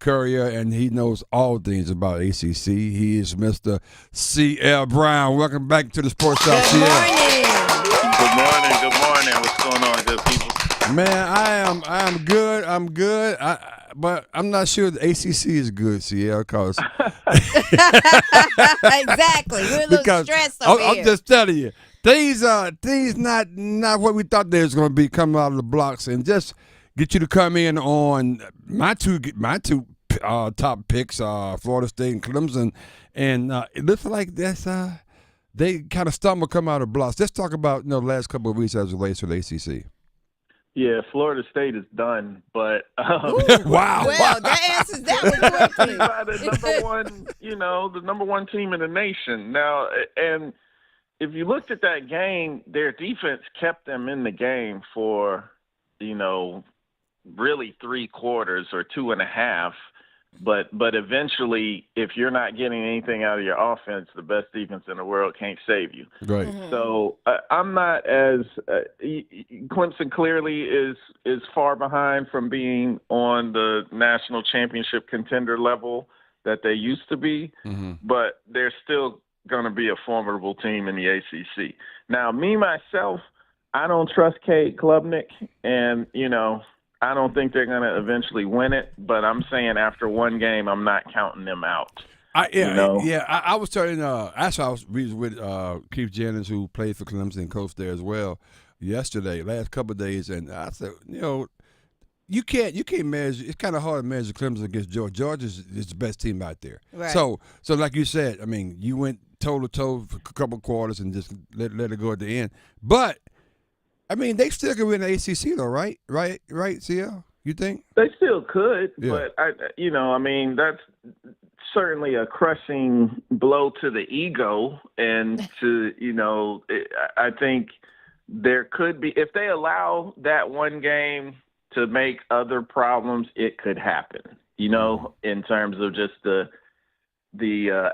Courier, and he knows all things about ACC. He is Mr. C.L. Brown. Welcome back to the Sports Shop, CL. Good morning. Good morning. What's going on, good people? Man, I'm good. But I'm not sure the ACC is good, CL, because exactly. We're a little stressed over here. I'm just telling you, things not what we thought they was going to be coming out of the blocks, and just get you to come in on my two top picks, Florida State and Clemson, and it looks like that's they kind of stumble come out of blocks. Let's talk about the last couple of weeks as it relates to the ACC. Yeah, Florida State is done, but wow. Well, that answers that one quickly. the number one team in the nation now. And if you looked at that game, their defense kept them in the game for really 3 quarters or 2.5. But eventually, if you're not getting anything out of your offense, the best defense in the world can't save you. Right. Mm-hmm. So I'm not as Clemson clearly is far behind from being on the national championship contender level that they used to be, but they're still going to be a formidable team in the ACC. Now, me myself, I don't trust Cade Klubnik, and, I don't think they're going to eventually win it, but I'm saying after one game, I'm not counting them out. I was telling. Actually, I was with Keith Jennings, who played for Clemson and coached there as well, yesterday, last couple of days, and I said, you can't measure. It's kind of hard to measure Clemson against Georgia. Georgia is the best team out there. Right. So like you said, I mean, you went toe to toe for a couple of quarters and just let it go at the end, but. I mean, they still could win the ACC, though, right? Right, CL? You think? They still could, but, that's certainly a crushing blow to the ego. And I think there could be – if they allow that one game to make other problems, it could happen, in terms of just the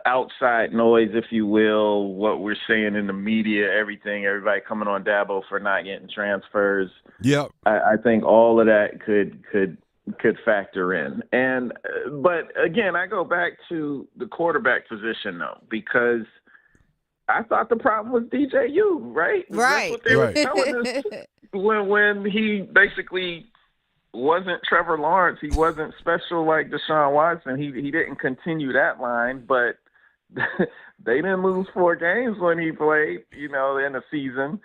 outside noise, if you will, what we're seeing in the media, everybody coming on Dabo for not getting transfers. Yep. I think all of that could factor in. But again, I go back to the quarterback position though, because I thought the problem was DJU, right? Right. That's what they were telling us when he basically wasn't Trevor Lawrence. He wasn't special like Deshaun Watson. He didn't continue that line, but they didn't lose 4 games when he played, in the season.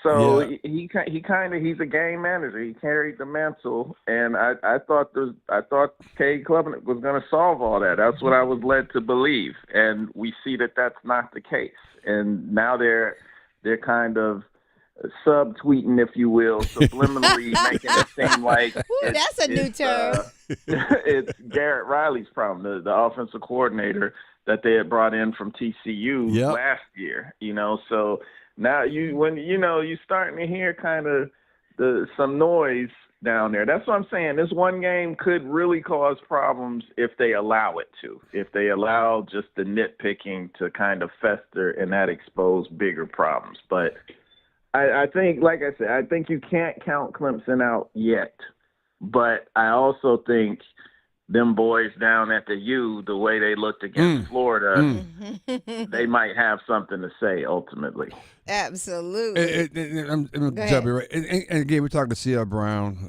So he's a game manager. He carried the mantle, and I thought Cade Klubnik was going to solve all that. That's what I was led to believe, and we see that that's not the case. And now they're kind of subtweeting, if you will, subliminally making it seem like that's a new term. It's Garrett Riley's problem, the offensive coordinator that they had brought in from TCU last year. So now you're starting to hear kind of some noise down there. That's what I'm saying. This one game could really cause problems if they allow it to. If they allow just the nitpicking to kind of fester and that expose bigger problems, but. I think, like I said, I think you can't count Clemson out yet. But I also think them boys down at the U, the way they looked against Florida, they might have something to say ultimately. Absolutely. And again, we're talking to C.L. Brown,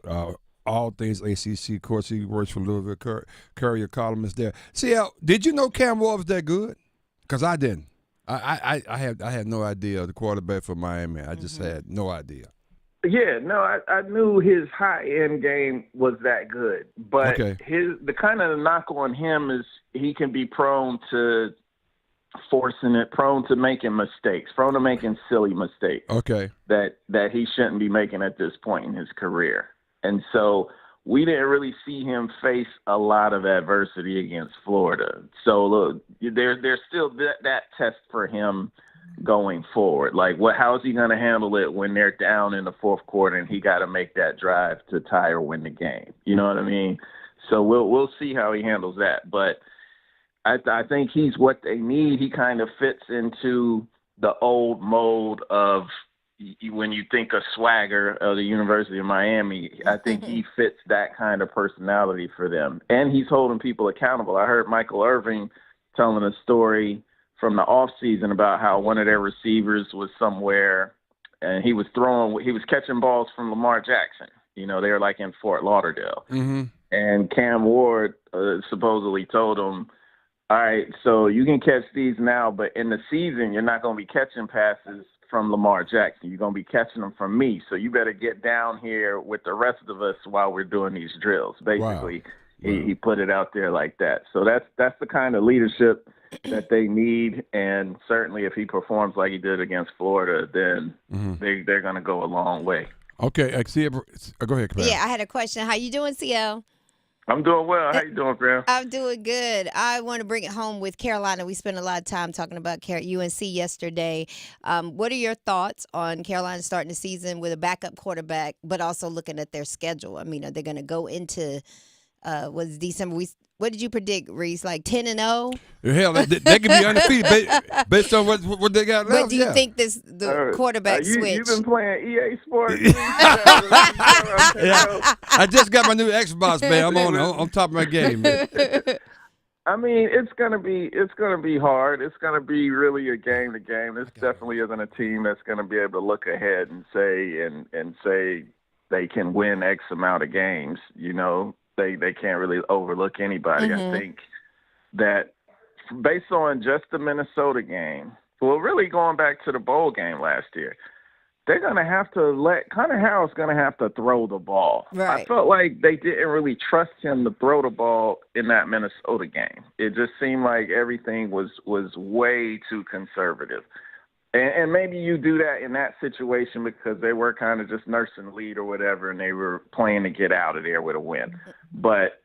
all things ACC. Of course, he works for Louisville Courier, columnist there. C.L., did you know Cam Ward was that good? Because I didn't. I had no idea, the quarterback for Miami. I just had no idea. Yeah, no, I knew his high-end game was that good. But the kind of knock on him is he can be prone to forcing it, prone to making mistakes, prone to making silly mistakes that he shouldn't be making at this point in his career. And so we didn't really see him face a lot of adversity against Florida. So look, there's still that test for him going forward. Like, how is he going to handle it when they're down in the fourth quarter and he got to make that drive to tie or win the game? You know what I mean? So we'll see how he handles that. But I think he's what they need. He kind of fits into the old mold of when you think of swagger of the University of Miami. I think he fits that kind of personality for them. And he's holding people accountable. I heard Michael Irving telling a story from the offseason about how one of their receivers was somewhere and he was catching balls from Lamar Jackson. They were like in Fort Lauderdale. Mm-hmm. And Cam Ward supposedly told him, all right, so you can catch these now, but in the season, you're not going to be catching passes from Lamar Jackson. You're going to be catching them from me. So you better get down here with the rest of us while we're doing these drills. Basically, he put it out there like that. So that's the kind of leadership that they need. And certainly if he performs like he did against Florida, then they're going to go a long way. Okay. Go ahead, Claire. Yeah, I had a question. How you doing, CL? I'm doing well. How you doing, Graham? I'm doing good. I want to bring it home with Carolina. We spent a lot of time talking about UNC yesterday. What are your thoughts on Carolina starting the season with a backup quarterback, but also looking at their schedule? I mean, are they going to go into December? What did you predict, Reese? Like 10-0? Hell, they could be undefeated based on what they got left. But do you think the quarterback switch? You've been playing EA Sports. I just got my new Xbox, man. I'm on top of my game, man. I mean, it's gonna be hard. It's gonna be really a game to game. This definitely isn't a team that's gonna be able to look ahead and say they can win X amount of games. You know, they can't really overlook anybody. I think that based on just the Minnesota game, well, really going back to the bowl game last year, they're going to have to let Connor Harrell's going to have to throw the ball. Right. I felt like they didn't really trust him to throw the ball in that Minnesota game. It just seemed like everything was way too conservative. And maybe you do that in that situation because they were kind of just nursing the lead or whatever, and they were playing to get out of there with a win. But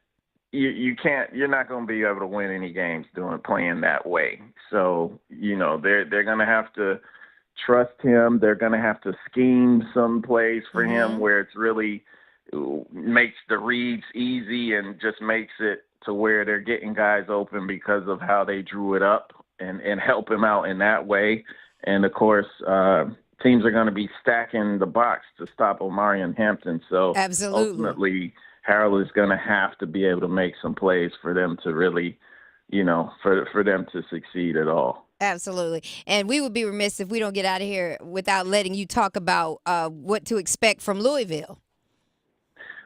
you can't. You're not going to be able to win any games playing that way. So they're going to have to trust him. They're going to have to scheme some plays for him where it's really makes the reads easy and just makes it to where they're getting guys open because of how they drew it up and help him out in that way. And, of course, teams are going to be stacking the box to stop Omarion Hampton. So ultimately, Harrell is going to have to be able to make some plays for them to really, for them to succeed at all. Absolutely. And we would be remiss if we don't get out of here without letting you talk about what to expect from Louisville.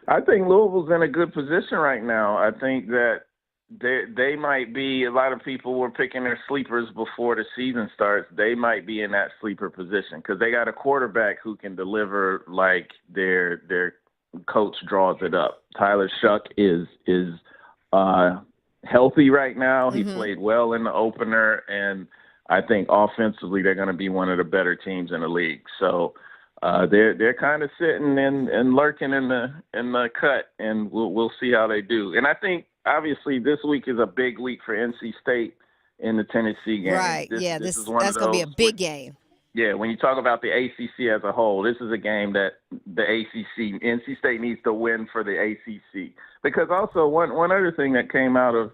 I think Louisville's in a good position right now. I think that they might be, a lot of people were picking their sleepers before the season starts. They might be in that sleeper position because they got a quarterback who can deliver like their coach draws it up. Tyler Shuck is healthy right now. He played well in the opener, and I think offensively they're going to be one of the better teams in the league. So they're kind of sitting and lurking in the cut, and we'll see how they do. And I think obviously this week is a big week for NC State in the Tennessee game. Right. This is that's going to be a big game. Yeah, when you talk about the ACC as a whole, this is a game that the NC State needs to win for the ACC. Because also one other thing that came out of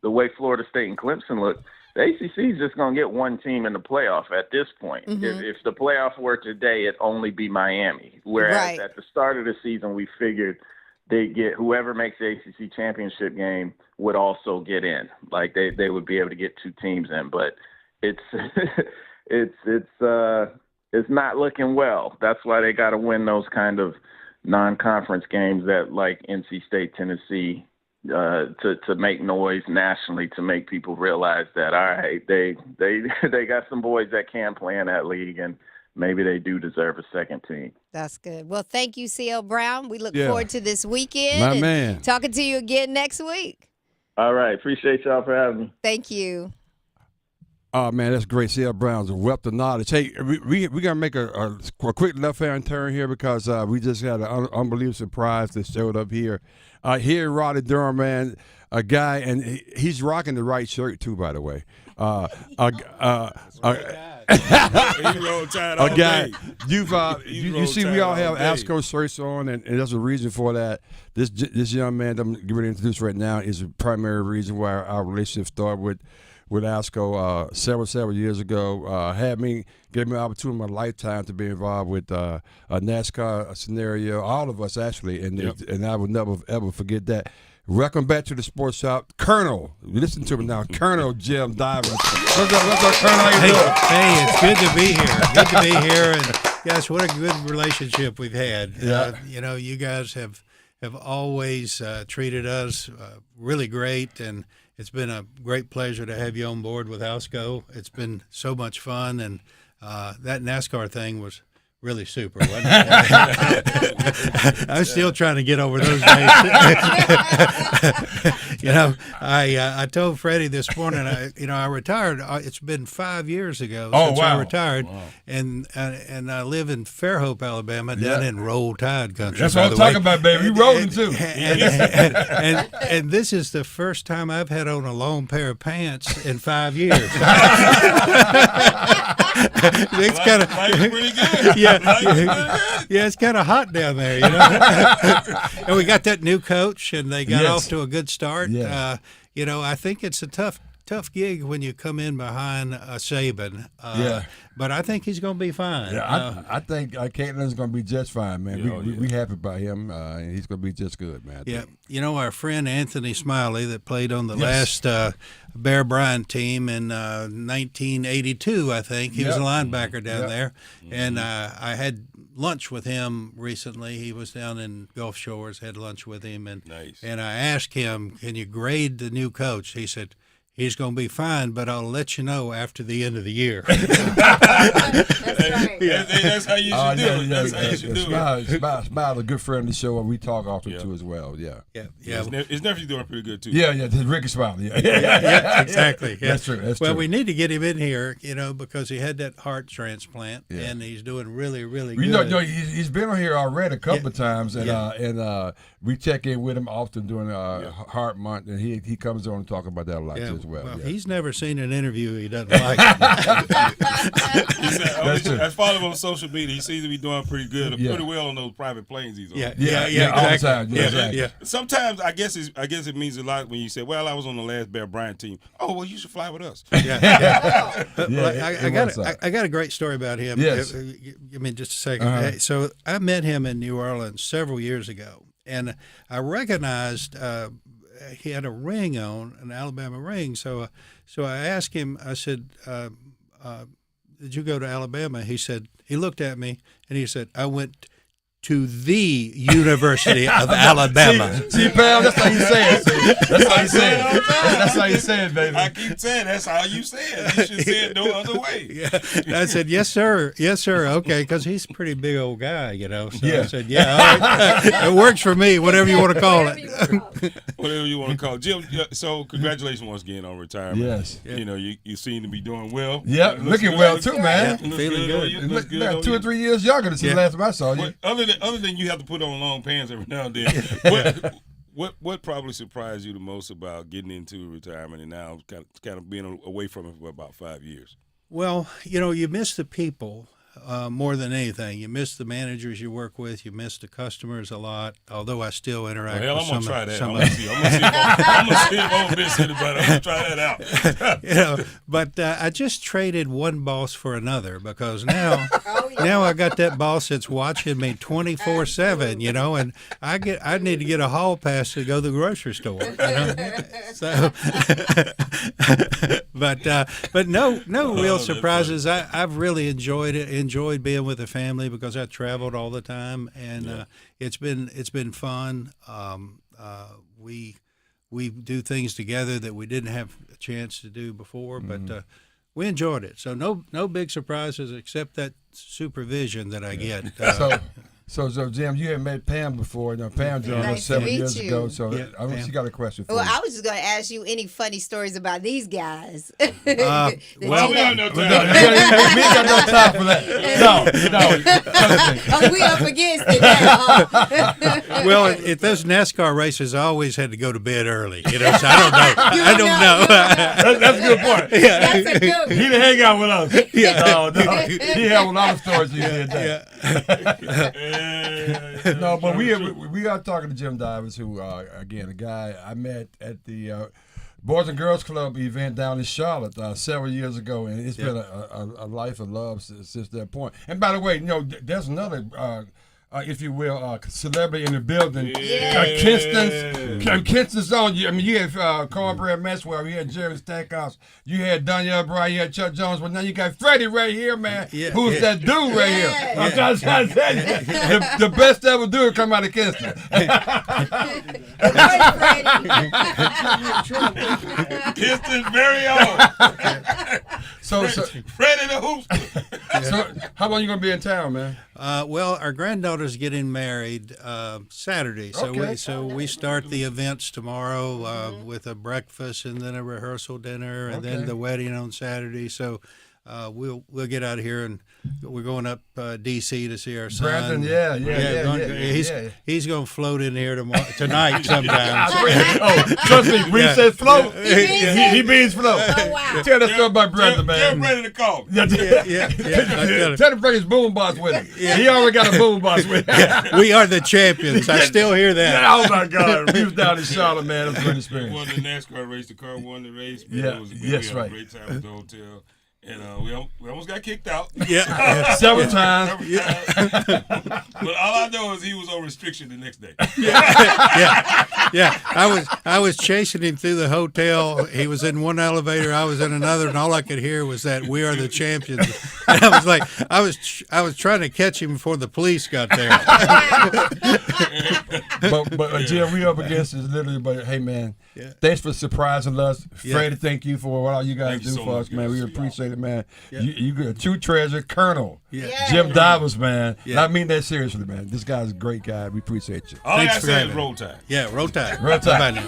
the way Florida State and Clemson look, the ACC is just going to get one team in the playoff at this point. If the playoff were today, it'd only be Miami. Whereas at the start of the season, we figured they'd get whoever makes the ACC championship game would also get in. Like they would be able to get two teams in. But it's it's not looking well. That's why they got to win those kind of non-conference games that like NC State, Tennessee, to make noise nationally, to make people realize that, all right, they got some boys that can play in that league, and maybe they do deserve a second team. That's good. Well, thank you, C.L. Brown. We look forward to this weekend. My and man. Talking to you again next week. All right. Appreciate y'all for having me. Thank you. Oh, man, that's great. C.L. Brown's a wealth of knowledge. Hey, we got to make a quick left-hand turn here because we just had an unbelievable surprise that showed up here. Here in Raleigh-Durham, man, a guy, and he's rocking the right shirt, too, by the way. A guy, you see, we all have ASCO shirts on, and there's a reason for that. This young man that I'm getting ready to introduce right now is a primary reason why our relationship started with ASCO several years ago. Gave me an opportunity in my lifetime to be involved with a NASCAR scenario, all of us actually, and I would never ever forget that. Welcome back to the Sports Shop, Colonel. Listen to me now, Colonel Jim Diver. What's up, Colonel? Hey, it's good to be here. Good to be here, and gosh, what a good relationship we've had. Yeah. You guys have always treated us really great, and it's been a great pleasure to have you on board with ASCO. It's been so much fun, and that NASCAR thing was really super, wasn't it? I'm still trying to get over those days. I told Freddie this morning, I retired. It's been 5 years ago since I retired, and I live in Fairhope, Alabama, down in Roll Tide country. That's what I'm talking about, baby. You rolling too. And this is the first time I've had on a long pair of pants in 5 years. It's kind of pretty good. Yeah, it's kind of hot down there, And we got that new coach, and they got off to a good start. Yeah. I think it's a tough tough gig when you come in behind a Saban. But I think he's going to be fine. Yeah, I think Caitlin's going to be just fine, man. We happy about him, and he's going to be just good, man. Yeah, you know, our friend Anthony Smiley that played on the last Bear Bryant team in 1982, I think. He was a linebacker down there. And I had lunch with him recently. He was down in Gulf Shores, had lunch with him. And I asked him, can you grade the new coach? He said, he's going to be fine, but I'll let you know after the end of the year. That's how you should do it. That's how you should do it. Smile, a good friend of the show, and we talk often too as well. His nephew's doing pretty good too. Ricky Smiley. Exactly. Yeah. That's true. Well, we need to get him in here, you know, because he had that heart transplant, and he's doing really, really good. You know, he's been on here already a couple of times, and we check in with him often during Heart Month, and he comes on and talk about that a lot too as well. Well, he's never seen an interview he doesn't like. He said, I follow him on social media. He seems to be doing pretty good, pretty well on those private planes he's on. Exactly. All the time. Exactly. Sometimes I guess it means a lot when you say, "Well, I was on the last Bear Bryant team." Oh, well, you should fly with us. I got a great story about him. Yes. Give me just a second. So I met him in New Orleans several years ago, and I recognized he had a ring on, an Alabama ring. So I asked him. I said, "Did you go to Alabama?" He looked at me and he said, "I went to the University of Alabama." See, pal, that's how you say it. That's how you say it. That's how you say it, baby. I keep saying that's how you say it. You should say it no other way. I said, "Yes, sir. Yes, sir." Okay, because he's a pretty big old guy, you know. So I said, "Yeah, all right. It works for me. Whatever you want to call it." Whatever you want to call it. Jim, so congratulations once again on retirement. Yes. You know, you seem to be doing well. Yeah, looking well too, man. Feeling good. Looks good. 2 or 3 years younger than the last time I saw you. Other than you have to put on long pants every now and then, what probably surprised you the most about getting into retirement and now kind of being away from it for about 5 years? Well, you know, you miss the people more than anything. You miss the managers you work with. You miss the customers a lot. Although I still interact with some. I'm gonna try that. I'm gonna see if I miss anybody. I'm gonna try that out. You know, but I just traded one boss for another because now I got that boss that's watching me 24/7. You know, and I need to get a hall pass to go to the grocery store. You know? So, but no real surprises. I've really enjoyed being with the family because I traveled all the time, and it's been fun. We do things together that we didn't have a chance to do before, but we enjoyed it. So no big surprises except that supervision that I get. So Jim, you had met Pam before. Now Pam joined us several years ago. So she got a question for you. Well, I was just going to ask you any funny stories about these guys. Well, we have no time. We ain't got no time for that. No. We up against it now. Well, at those NASCAR races, I always had to go to bed early. You know, so I don't know. That's a good point. That's a good one. He didn't hang out with us. No. He had a lot of stories he did that. No, but we are talking to Jim Divers, who again, a guy I met at the Boys and Girls Club event down in Charlotte several years ago, and it's been a life of love since that point. And by the way, you know, there's another. If you will, celebrity in the building. Kinston's on. I mean, you had Cornbread Maxwell, you had Jerry Stackhouse, you had Danielle Bryan, you had Chuck Jones, but now you got Freddie right here, man. Who's that dude right here? I'm trying to tell you, the best ever dude come out of Kinston. Kinston's very own. So Freddie the Hoopster. So how long you gonna be in town, man? Well, our granddaughter's getting married Saturday, so we start the events tomorrow with a breakfast and then a rehearsal dinner and then the wedding on Saturday. So we'll get out of here, and we're going up D.C. to see our son. Brandon, He's going to float in here tonight sometime. Trust me, Reese says float. He means float. Oh, wow. Tell that story about Brandon, man. Tell Brandon to call. Tell him to bring his boom box with him. He already got a boom box with him. We are the champions. I still hear that. Oh, my God. He was down in Charlotte, man. It was a great experience. Won the NASCAR race. The car won the race. Yeah, We had a great time at the hotel. And we almost got kicked out. Yeah, several times. But all I know is he was on restriction the next day. Yeah. I was chasing him through the hotel. He was in one elevator, I was in another, and all I could hear was that "We are the champions." And I was like, I was trying to catch him before the police got there. but Jim, we up against is literally. But hey, man, thanks for surprising us. Freddie, thank you for what all you guys do for us, man. We appreciate it, man. Yeah. You a true treasure, Colonel Jim Divers, man. Yeah. I mean that seriously, man. This guy's a great guy. We appreciate you. All I say is roll tide. Yeah, roll tide. Roll tide.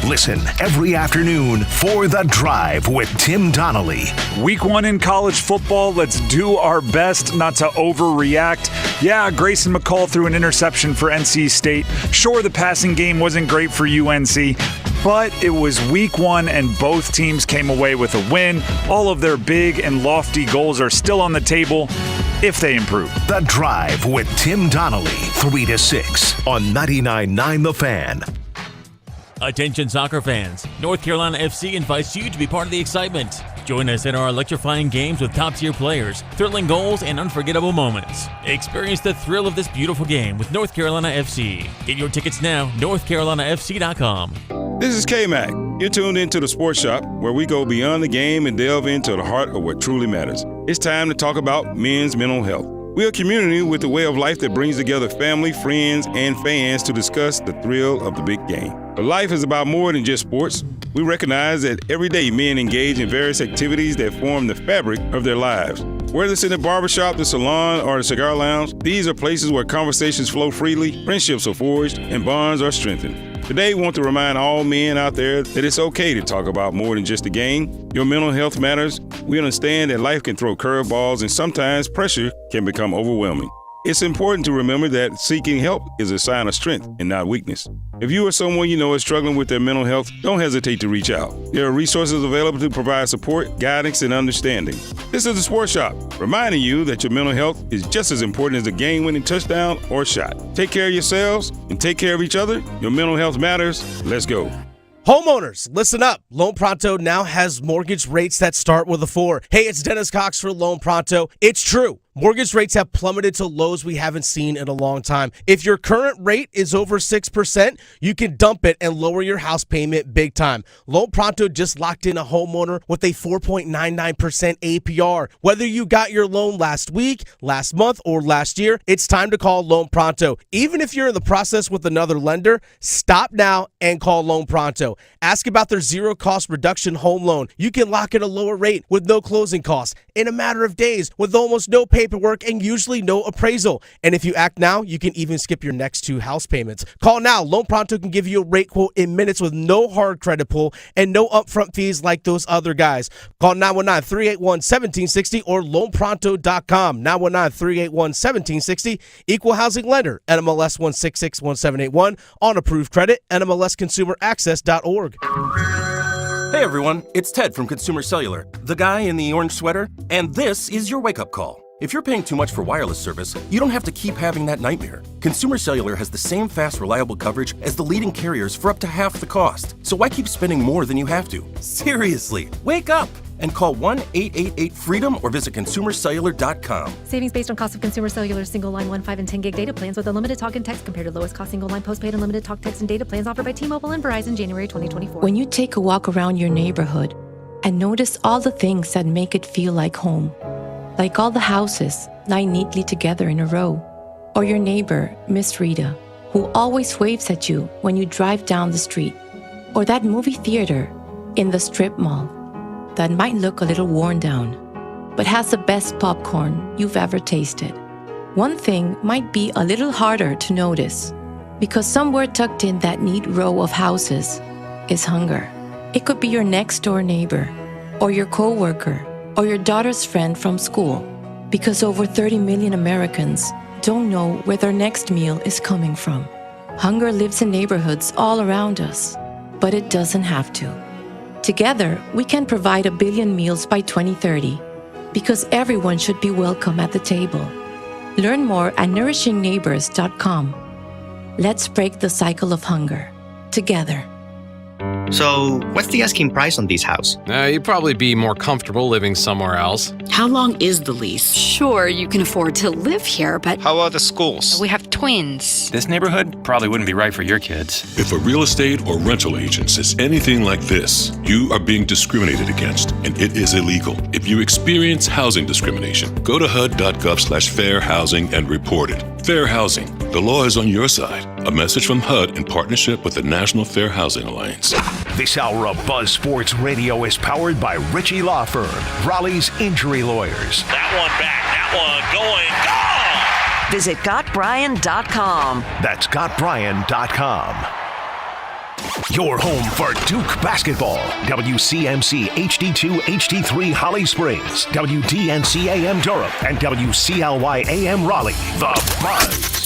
Listen every afternoon for The Drive with Tim Donnelly. Week 1 in college football, let's do our best not to overreact. Yeah, Grayson McCall threw an interception for NC State. Sure, the passing game wasn't great for UNC, but it was week 1 and both teams came away with a win. All of their big and lofty goals are still on the table if they improve. The Drive with Tim Donnelly, 3 to 6 on 99.9 The Fan. Attention soccer fans, North Carolina FC invites you to be part of the excitement. Join us in our electrifying games with top-tier players, thrilling goals, and unforgettable moments. Experience the thrill of this beautiful game with North Carolina FC. Get your tickets now, northcarolinafc.com. This is Kmac. You're tuned into the Sports Shop, where we go beyond the game and delve into the heart of what truly matters. It's time to talk about men's mental health. We're a community with a way of life that brings together family, friends, and fans to discuss the thrill of the big game. But life is about more than just sports. We recognize that every day men engage in various activities that form the fabric of their lives. Whether it's in the barbershop, the salon, or the cigar lounge, these are places where conversations flow freely, friendships are forged, and bonds are strengthened. Today, we want to remind all men out there that it's okay to talk about more than just the game. Your mental health matters. We understand that life can throw curveballs and sometimes pressure can become overwhelming. It's important to remember that seeking help is a sign of strength and not weakness. If you or someone you know is struggling with their mental health, don't hesitate to reach out. There are resources available to provide support, guidance, and understanding. This is the Sports Shop, reminding you that your mental health is just as important as a game-winning touchdown or shot. Take care of yourselves and take care of each other. Your mental health matters. Let's go. Homeowners, listen up. Loan Pronto now has mortgage rates that start with a 4. Hey, it's Dennis Cox for Loan Pronto. It's true. Mortgage rates have plummeted to lows we haven't seen in a long time. If your current rate is over 6%, you can dump it and lower your house payment big time. Loan Pronto just locked in a homeowner with a 4.99% APR. Whether you got your loan last week, last month, or last year, it's time to call Loan Pronto. Even if you're in the process with another lender, stop now and call Loan Pronto. Ask about their zero-cost reduction home loan. You can lock in a lower rate with no closing costs in a matter of days with almost no paperwork and usually no appraisal. And if you act now, you can even skip your next 2 house payments. Call now. Loan Pronto can give you a rate quote in minutes with no hard credit pull and no upfront fees like those other guys. Call 919-381-1760 or loanpronto.com. 919-381-1760. Equal housing lender. NMLS 1661781. On approved credit. NMLSconsumeraccess.org. Hey everyone, it's Ted from Consumer Cellular, the guy in the orange sweater, and this is your wake-up call. If you're paying too much for wireless service, you don't have to keep having that nightmare. Consumer Cellular has the same fast, reliable coverage as the leading carriers for up to half the cost. So why keep spending more than you have to? Seriously, wake up and call 1-888-FREEDOM or visit consumercellular.com. Savings based on cost of Consumer Cellular single line 1, 5, and 10 gig data plans with unlimited talk and text compared to lowest cost single line postpaid unlimited talk, text, and data plans offered by T-Mobile and Verizon January 2024. When you take a walk around your neighborhood and notice all the things that make it feel like home, like all the houses lying neatly together in a row, or your neighbor, Miss Rita, who always waves at you when you drive down the street, or that movie theater in the strip mall that might look a little worn down, but has the best popcorn you've ever tasted. One thing might be a little harder to notice, Because somewhere tucked in that neat row of houses is hunger. It could be your next door neighbor, or your coworker, or your daughter's friend from school. Because over 30 million Americans don't know where their next meal is coming from. Hunger lives in neighborhoods all around us, but it doesn't have to. Together, we can provide 1 billion meals by 2030, because everyone should be welcome at the table. Learn more at nourishingneighbors.com. Let's break the cycle of hunger together. So, what's the asking price on this house? You'd probably be more comfortable living somewhere else. How long is the lease? Sure, you can afford to live here, but... How about the schools? We have twins. This neighborhood probably wouldn't be right for your kids. If a real estate or rental agent says anything like this, you are being discriminated against, and it is illegal. If you experience housing discrimination, go to HUD.gov/fair housing and report it. Fair housing. The law is on your side. A message from HUD in partnership with the National Fair Housing Alliance. This hour of Buzz Sports Radio is powered by Ritchie Law Firm, Raleigh's injury lawyers. That one back, that one going, gone! Visit GotBryan.com. That's GotBryan.com. Your home for Duke basketball. WCMC HD2, HD3 Holly Springs, WDNC AM Durham, and WCLY AM Raleigh. The Buzz.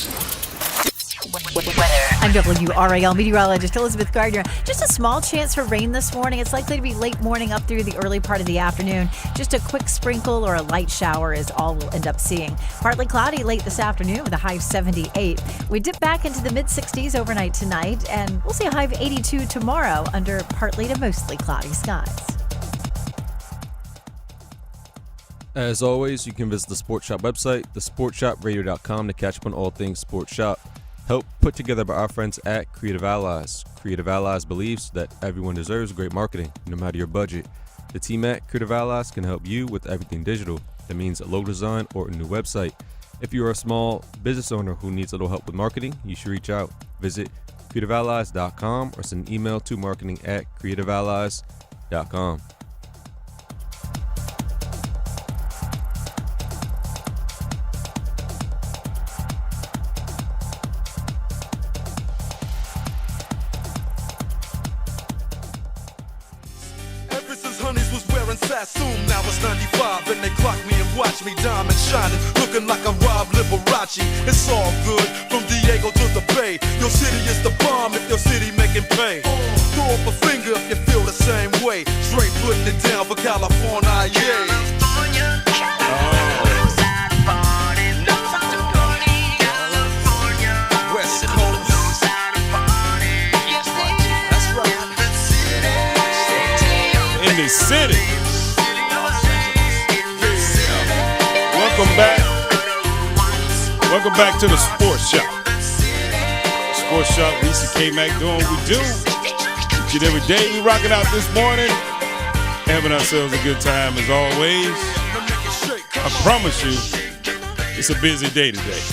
I'm WRAL meteorologist Elizabeth Gardner. Just a small chance for rain this morning. It's likely to be late morning up through the early part of the afternoon. Just a quick sprinkle or a light shower is all we'll end up seeing. Partly cloudy late this afternoon with a high of 78. We dip back into the mid-60s overnight tonight, and we'll see a high of 82 tomorrow under partly to mostly cloudy skies. As always, you can visit the Sports Shop website, thesportshopradio.com, to catch up on all things Sports Shop. Help put together by our friends at Creative Allies. Creative Allies believes that everyone deserves great marketing, no matter your budget. The team at Creative Allies can help you with everything digital. That means a logo design or a new website. If you're a small business owner who needs a little help with marketing, you should reach out. Visit creativeallies.com or send an email to marketing@creativeallies.com. Sassoon, now it's 95 and they clock me and watch me diamond shining, looking like a Rob Liberace. It's all good from Diego to the Bay. Your city is the bomb if your city making pay. Throw up a finger if you feel the same way. Straight putting it down for California, yeah. West Coast. That's right. In the city. Welcome back. Welcome back to the Sports Shop. Sports Shop, Reese and Kmac doing what we do. Each and every day we rocking out this morning. Having ourselves a good time as always. I promise you, it's a busy day today.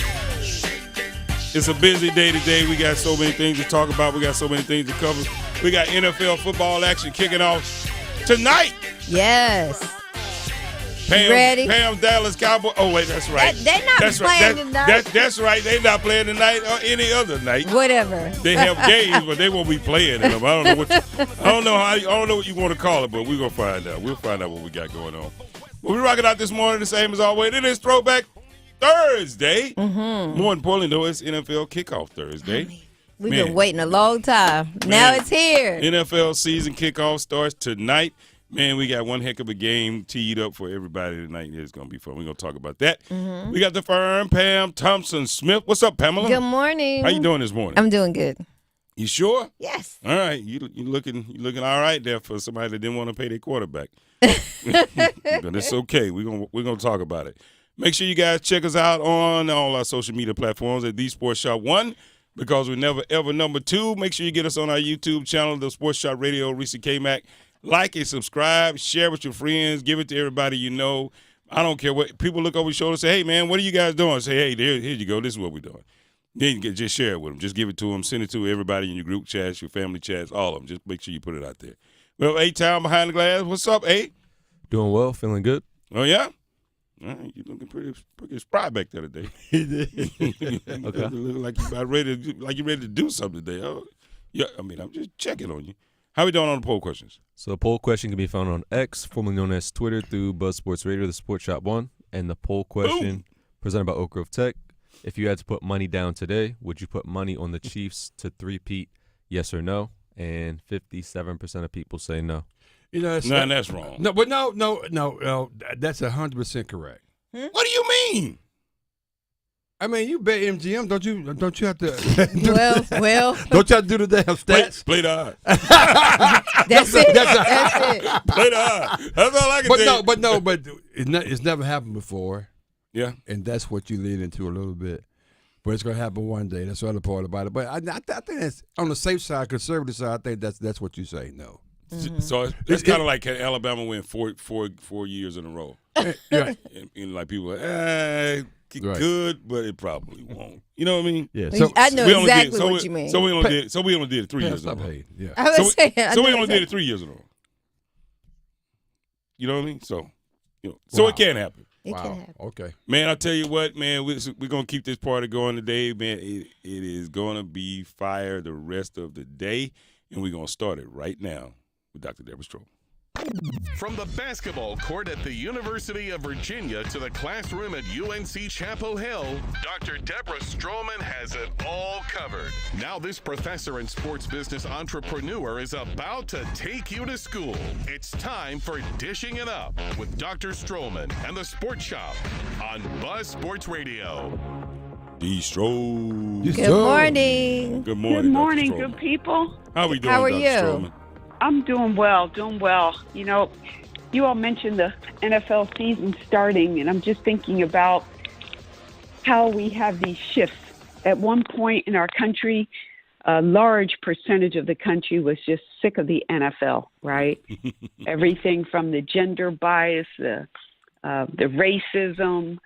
It's a busy day today. We got so many things to talk about. We got so many things to cover. We got NFL football action kicking off tonight. Yes. Pam Dallas Cowboys. Oh, wait, that's right. They're not playing tonight. That's right. They're not playing tonight or any other night. Whatever. They have games, but they won't be playing in them. I don't know what you want to call it, but we're gonna find out. We'll find out what we got going on. But we're rocking out this morning the same as always. It is Throwback Thursday. Mm-hmm. More importantly, though, it's NFL Kickoff Thursday. We've been waiting a long time. Now it's here. NFL season kickoff starts tonight. Man, we got one heck of a game teed up for everybody tonight. It's going to be fun. We're going to talk about that. Mm-hmm. We got the firm, Pam Thompson-Smith. What's up, Pamela? Good morning. How you doing this morning? I'm doing good. You sure? Yes. All right. You looking all right there for somebody that didn't want to pay their quarterback. But it's okay. We're gonna talk about it. Make sure you guys check us out on all our social media platforms at The Sports Shop 1, because we're never, ever number 2. Make sure you get us on our YouTube channel, The Sports Shop Radio, Reese and Kmac. Like and subscribe, share with your friends, give it to everybody you know. I don't care what people look over your shoulder and say, hey, man, what are you guys doing? Say, hey, here you go. This is what we're doing. Then you just share it with them. Just give it to them. Send it to everybody in your group chats, your family chats, all of them. Just make sure you put it out there. Well, A-Town behind the glass. What's up, A? Doing well, feeling good. Oh, yeah? All right, you looking pretty spry back there today. Okay. Looking like you about ready to do something today. Oh, yeah. I mean, I'm just checking on you. How we doing on the poll questions? So the poll question can be found on X, formerly known as Twitter, through Buzz Sports Radio, the Sports Shop 1. And the poll question presented by Oak Grove Tech. If you had to put money down today, would you put money on the Chiefs to three-peat, yes or no? And 57% of people say no. You know, that's wrong. No, but no. That's 100% correct. What do you mean? I mean, you bet MGM, don't you have to? Well. Don't you have to do the damn stats? Play the odds. That's it. Play the odds. That's all I can do. But it's never happened before. Yeah. And that's what you lead into a little bit. But it's going to happen one day. That's the other part about it. But I think that's on the safe side, conservative side. I think that's what you say. No. So it's kind of like can Alabama win four years in a row. Right. And like people are good, but it probably won't. You know what I mean? Yeah. So I know exactly what you mean. So we only did it 3 years in a row. Yeah. I was saying. So we only did it 3 years in a row. You know what I mean? So it can happen. It can happen. Okay. Man, I'll tell you what, man, we're going to keep this party going today, man. It is going to be fire the rest of the day, and we're going to start it right now with Dr. Deborah Stroman. From the basketball court at the University of Virginia to the classroom at UNC Chapel Hill, Dr. Deborah Stroman has it all covered. Now this professor and sports business entrepreneur is about to take you to school. It's time for Dishing It Up with Dr. Stroman and the Sports Shop on Buzz Sports Radio. D-Stro. Good morning. Good morning, Good morning, Dr. Stroman. good people. How are we doing, How are Dr. you? Stroman? I'm doing well. You know, you all mentioned the NFL season starting, and I'm just thinking about how we have these shifts. At one point in our country, a large percentage of the country was just sick of the NFL, right? Everything from the gender bias, the racism,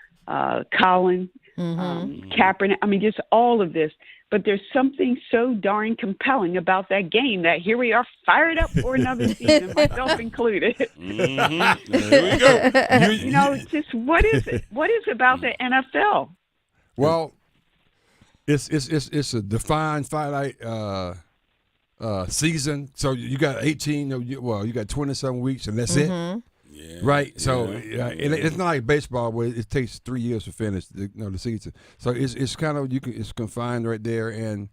Colin, Kaepernick. I mean, just all of this. But there's something so darn compelling about that game that here we are fired up for another season, myself included. Mm-hmm. There we go. You know, just what is it? What is it about the NFL? Well, it's a defined finite season. So you got 18. You got 27 weeks, and that's it. Yeah. Right. So it's not like baseball where it takes 3 years to finish the season. So it's kind of it's confined right there, and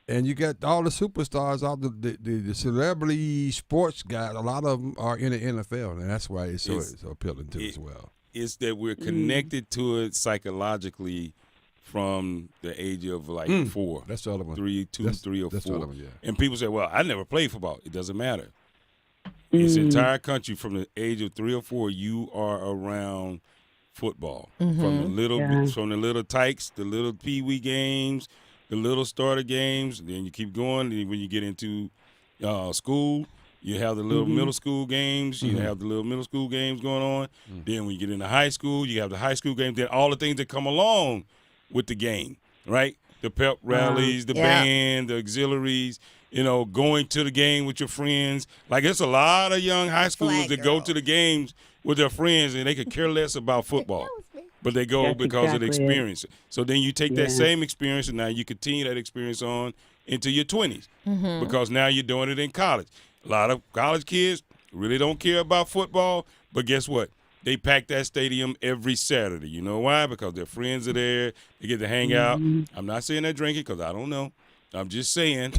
you got all the superstars, all the celebrity sports guys. A lot of them are in the NFL, and that's why it's so appealing to as well. It's that we're connected to it psychologically from the age of like 4. That's the other one. 3 or 4. That's the other one, yeah. And people say, "Well, I never played football." It doesn't matter. This entire country, from the age of 3 or 4, you are around football. From the little tykes, the little pee-wee games, the little starter games. Then you keep going. And when you get into school, you have the little middle school games. You have the little middle school games going on. Then when you get into high school, you have the high school games. Then all the things that come along with the game, right? The pep rallies, the band, the auxiliaries. You know, going to the game with your friends. Like, it's a lot of young high schoolers that go to the games with their friends, and they could care less about football. But they go because of the experience. So then you take that same experience, and now you continue that experience on into your 20s because now you're doing it in college. A lot of college kids really don't care about football, but guess what? They pack that stadium every Saturday. You know why? Because their friends are there. They get to hang out. I'm not saying they're drinking because I don't know. I'm just saying.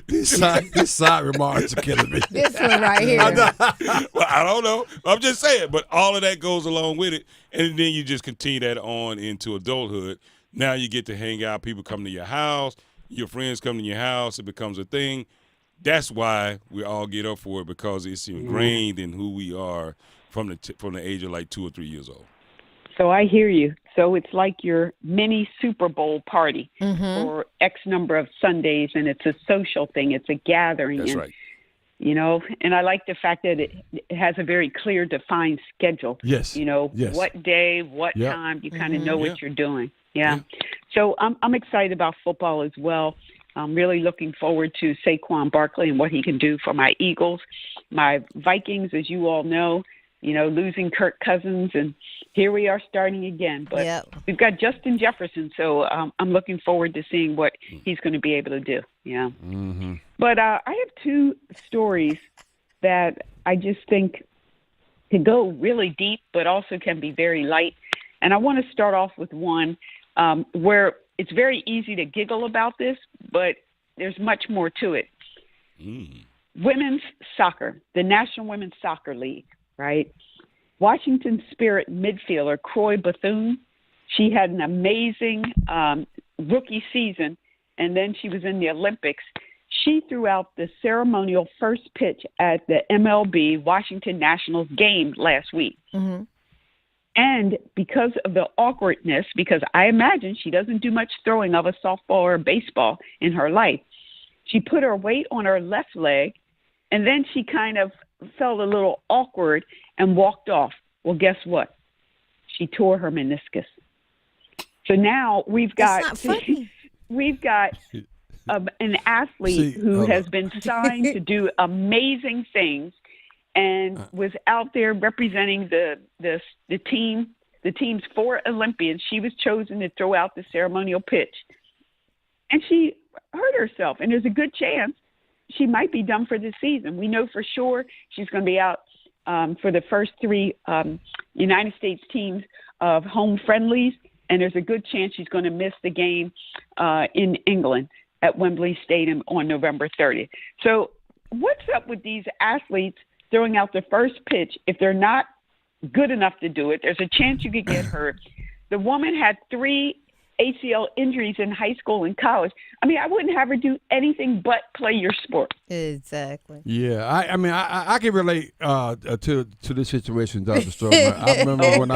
These side remarks are killing me. This one right here. Well, I don't know. I'm just saying. But all of that goes along with it. And then you just continue that on into adulthood. Now you get to hang out. People come to your house. Your friends come to your house. It becomes a thing. That's why we all get up for it, because it's ingrained in who we are from the age of like 2 or 3 years old. So I hear you. So it's like your mini Super Bowl party for X number of Sundays, and it's a social thing. It's a gathering. That's right. You know, and I like the fact that it has a very clear, defined schedule. Yes. You know, what day, what time, you kind of know what you're doing. Yeah. So I'm excited about football as well. I'm really looking forward to Saquon Barkley and what he can do for my Eagles. My Vikings, as you all know, losing Kirk Cousins, and here we are starting again. But we've got Justin Jefferson, so I'm looking forward to seeing what he's going to be able to do. Yeah. Mm-hmm. But I have two stories that I just think could go really deep, but also can be very light. And I want to start off with one where it's very easy to giggle about this, but there's much more to it. Women's soccer, the National Women's Soccer League, right? Washington Spirit midfielder Croy Bethune, she had an amazing rookie season, and then she was in the Olympics. She threw out the ceremonial first pitch at the MLB Washington Nationals game last week. Mm-hmm. And because of the awkwardness, because I imagine she doesn't do much throwing of a softball or a baseball in her life, she put her weight on her left leg, and then she kind of felt a little awkward and walked off. Well, guess what? She tore her meniscus. So now we've got an athlete who has been signed to do amazing things and was out there representing the teams for Olympians. She was chosen to throw out the ceremonial pitch, and she hurt herself. And there's a good chance she might be done for the season. We know for sure she's going to be out for the first three United States teams of home friendlies, and there's a good chance she's going to miss the game in England at Wembley Stadium on November 30th. So what's up with these athletes throwing out the first pitch? If they're not good enough to do it, there's a chance you could get hurt. The woman had 3 ACL injuries in high school and college. I mean, I wouldn't have her do anything but play your sport. Exactly. Yeah, I can relate to this situation, Dr. Stroman. I remember when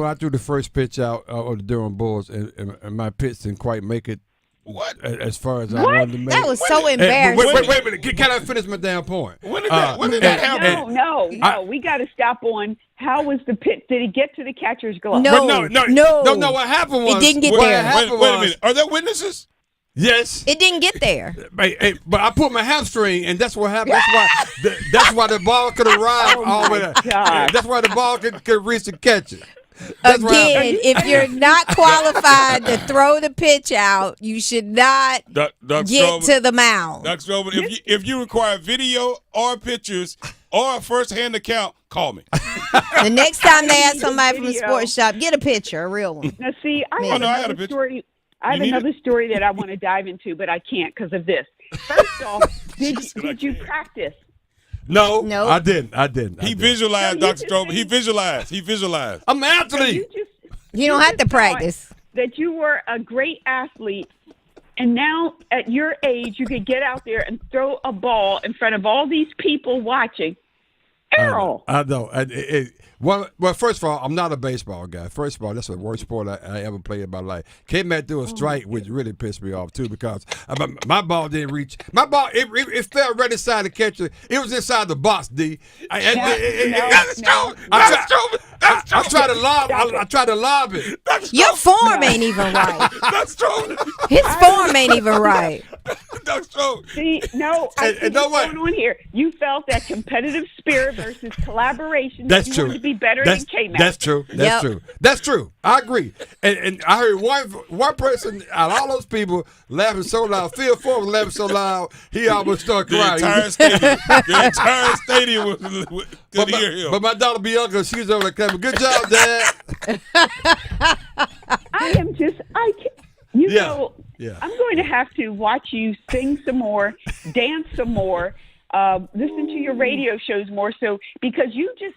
I threw the first pitch out of the Durham Bulls, and my pitch didn't quite make it. What? As far as I wanted to make. That was so embarrassing. Wait a minute. Can I finish my damn point? When did that happen? No. We got to stop on how was the pitch? Did it get to the catcher's glove? No. What happened was it didn't get there. Wait a minute. Are there witnesses? Yes. It didn't get there. But I put my hamstring, and that's what happened. That's why the ball could arrive all the way there. That's why the ball could reach and catch it. Again, if you're not qualified to throw the pitch out, you should not get to the mound. Dr. Stroman, if you require video or pictures or a first-hand account, call me. The next time they ask somebody from the sports shop, get a picture, a real one. Now, see, I have another story. I have another story that I want to dive into, but I can't because of this. First off, did you practice? No, I didn't. He visualized, Dr. Stroman. He visualized. I'm an athlete. You don't have to practice. That you were a great athlete, and now at your age, you could get out there and throw a ball in front of all these people watching. Errol. I know. Well, first of all, I'm not a baseball guy. First of all, that's the worst sport I ever played in my life. Kmac threw a strike, which really pissed me off, too, because my ball didn't reach. My ball, it fell right inside the catcher. It was inside the box, D. I tried to lob it. Your form ain't even right. That's true. His form ain't even right. That's true. See, I see what's going on here. You felt that competitive spirit versus collaboration. That's you true. wanted to be better than Kmac. That's true. That's true. I agree. And I heard one person out of all those people laughing so loud. Phil Ford was laughing so loud, he almost started crying. The entire stadium could hear him. But my daughter Bianca, she was over there clapping. Good job, Dad. I'm going to have to watch you sing some more, dance some more, listen to your radio shows more, so because you just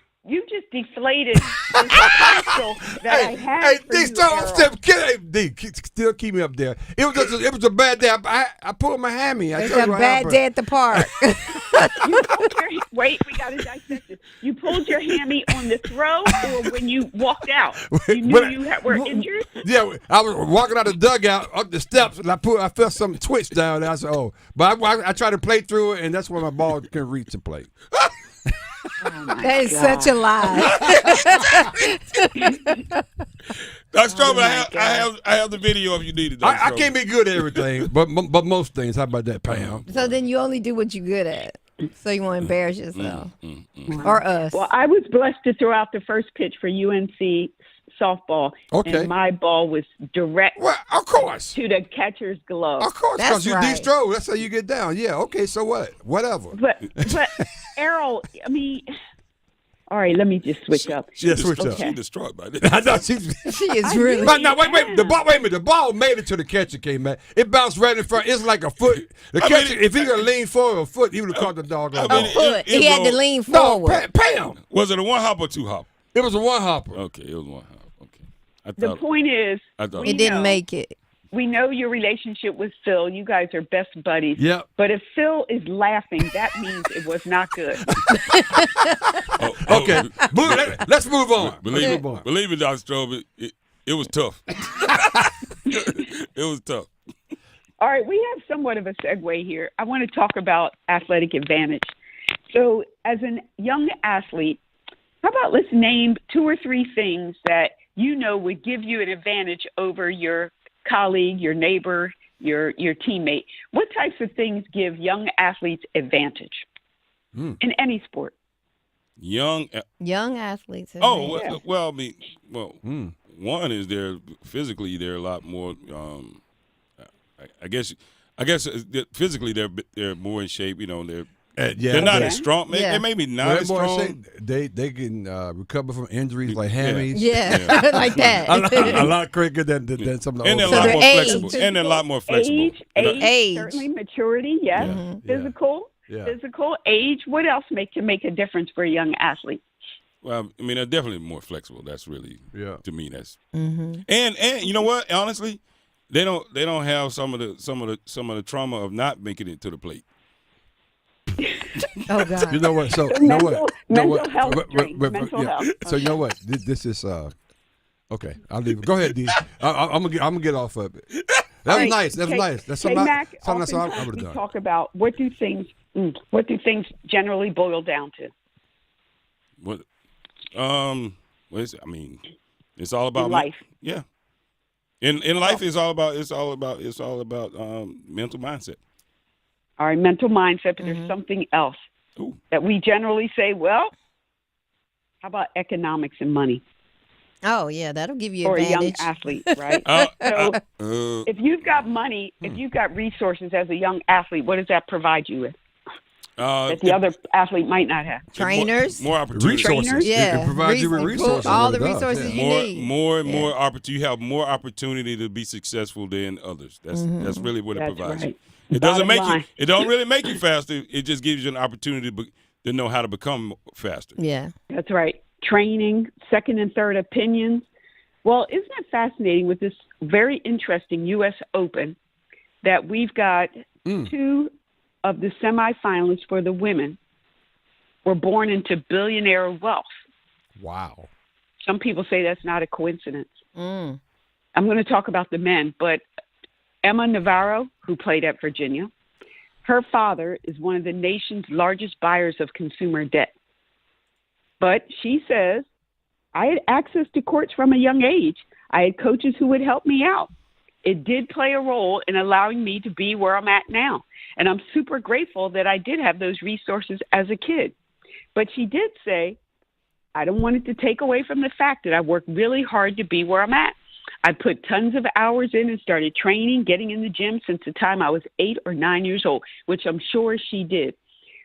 deflated the potential that I had for you, still keep me up there. It was a bad day. I pulled my hammy. It's a bad day at the park. Wait, we got to dissect this. You pulled your hammy on the throw or when you walked out? You knew you were injured? Yeah, I was walking out the dugout up the steps, and I felt something twitch down there. I said, oh. But I tried to play through it, and that's when my ball couldn't reach the plate. That is such a lie. Dr. Stroman, I have the video if you need it. I can't be good at everything, but most things. How about that, Pam? So then you only do what you're good at. So you want to embarrass yourself or us? Well, I was blessed to throw out the first pitch for UNC softball, and my ball was direct of course. to the catcher's glove. Of course, because you de-stroke. That's how you get down. Yeah, okay, so what? Whatever. But Errol, I mean, all right, let me just switch up. Yeah, switch up. Okay. She's distraught by this. I know She is really. But now, wait a minute. The ball made it to the catcher, Kmac. It bounced right in front. It's like a foot. The catcher, if he could lean forward a foot, he would have caught the dog. A foot. He had to lean forward. Bam. Was it a one hop or two hop? It was a one hopper. Okay, it was one hop. The point is, it didn't make it. We know your relationship with Phil. You guys are best buddies. Yep. But if Phil is laughing, that means it was not good. Okay, let's move on. Believe me, Dr. Stroman, it was tough. It was tough. All right, we have somewhat of a segue here. I want to talk about athletic advantage. So as a young athlete, how about let's name 2 or 3 things that you know would give you an advantage over your colleague, your neighbor, your teammate. What types of things give young athletes advantage in any sport? Young athletes. Well, I mean, one is they're physically they're a lot more. I guess physically they're more in shape. You know, they're not as strong. They maybe not as strong. They can recover from injuries like hammies. Yeah. Like that. a lot quicker than some of the and old they're a lot guys. more flexible. And they're a lot more flexible. Age. Certainly maturity, yes. Physical, age. What else can make a difference for a young athlete? Well, I mean, they're definitely more flexible. That's really to me. That's Mm-hmm. and you know what? Honestly, they don't have some of the trauma of not making it to the plate. Oh God! You know what? So mental health. Mental health. So you know what? This is okay. I'll leave it. Go ahead, D. I'm gonna get off of it. That was nice. That was nice. That's something I would have done. Talk about what do things generally boil down to? What is it? I mean, it's all about life. Yeah. In life, it's all about mental mindset. All right, mental mindset, but there's something else that we generally say, well, how about economics and money? Oh, yeah, that'll give you for advantage. a young athlete, right? So if you've got money, if you've got resources as a young athlete, what does that provide you with? That the other athlete might not have. Trainers, more opportunities. Resources. Yeah, it provides you with resources. All the resources you need. More opportunity. You have more opportunity to be successful than others. That's really what it provides. Right. It doesn't make you. It don't really make you faster. It just gives you an opportunity to know how to become faster. Yeah, that's right. Training, second and third opinions. Well, isn't it fascinating with this very interesting U.S. Open that we've got 2 of the semifinalists for the women were born into billionaire wealth. Wow. Some people say that's not a coincidence. I'm going to talk about the men, but Emma Navarro, who played at Virginia, her father is one of the nation's largest buyers of consumer debt. But she says, I had access to courts from a young age. I had coaches who would help me out. It did play a role in allowing me to be where I'm at now. And I'm super grateful that I did have those resources as a kid. But she did say, I don't want it to take away from the fact that I worked really hard to be where I'm at. I put tons of hours in and started training, getting in the gym since the time I was 8 or 9 years old, which I'm sure she did.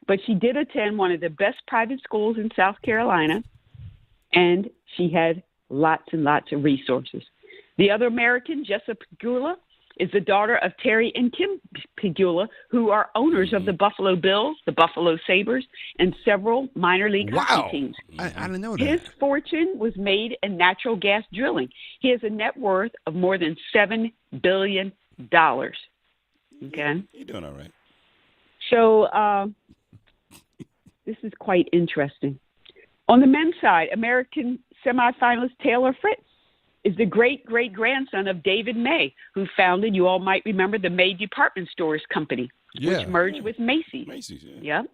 But she did attend one of the best private schools in South Carolina, and she had lots and lots of resources. The other American, Jessica Pegula, is the daughter of Terry and Kim Pegula, who are owners of the Buffalo Bills, the Buffalo Sabres, and several minor league hockey teams. I didn't know that. His fortune was made in natural gas drilling. He has a net worth of more than $7 billion. Okay? You're doing all right. So this is quite interesting. On the men's side, American semifinalist Taylor Fritz is the great-great-grandson of David May, who founded, you all might remember, the May Department Stores Company, which merged with Macy's. Macy's, yeah.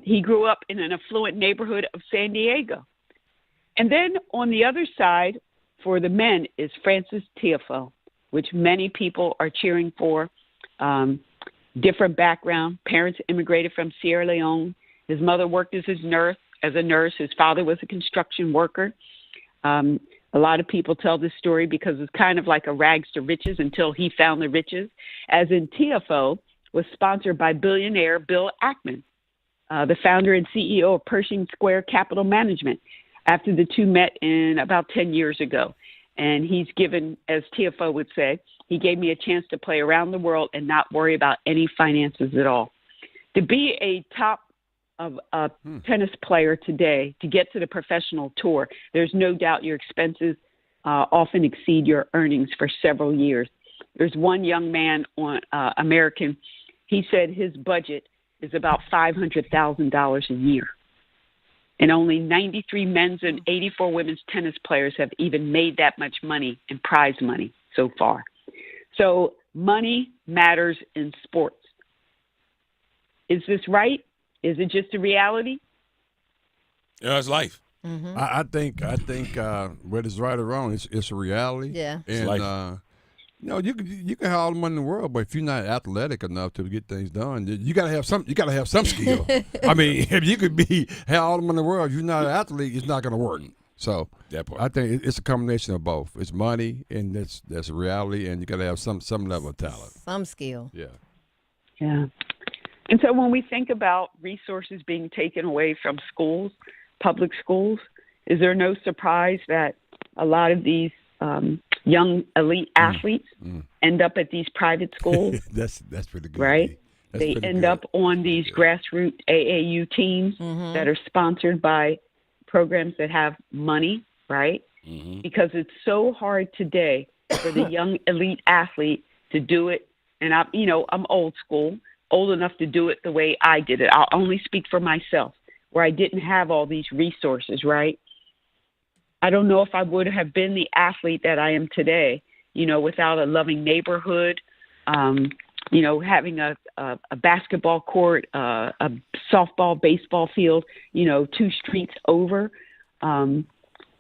He grew up in an affluent neighborhood of San Diego. And then on the other side, for the men, is Francis Tiafoe, which many people are cheering for. different background. Parents immigrated from Sierra Leone. His mother worked as a nurse. His father was a construction worker. A lot of people tell this story because it's kind of like a rags to riches until he found the riches. As in, TFO was sponsored by billionaire Bill Ackman, the founder and CEO of Pershing Square Capital Management, after the two met in about 10 years ago. And he's given, as TFO would say, he gave me a chance to play around the world and not worry about any finances at all. To be a top of a tennis player today, to get to the professional tour, there's no doubt your expenses often exceed your earnings for several years. There's one young man on American, he said his budget is about $500,000 a year. And only 93 men's and 84 women's tennis players have even made that much money in prize money so far. So money matters in sports. Is this right? Is it just a reality? Yeah, it's life. Mm-hmm. I think whether it's right or wrong, it's a reality. Yeah. And you can have all the money in the world, but if you're not athletic enough to get things done, you gotta have some. You gotta have some skill. I mean, if you could have all the money in the world, if you're not an athlete, it's not gonna work. So that part. I think it's a combination of both. It's money, and that's a reality, and you gotta have some level of talent. Some skill. Yeah. Yeah. And so when we think about resources being taken away from schools, public schools, is there no surprise that a lot of these young elite athletes end up at these private schools? that's pretty good. Right? They end up on these grassroots AAU teams that are sponsored by programs that have money, right? Because it's so hard today for the young elite athlete to do it. And I'm old school, old enough to do it the way I did it. I'll only speak for myself, where I didn't have all these resources, right? I don't know if I would have been the athlete that I am today, without a loving neighborhood, having a basketball court, a softball, baseball field, 2 streets over,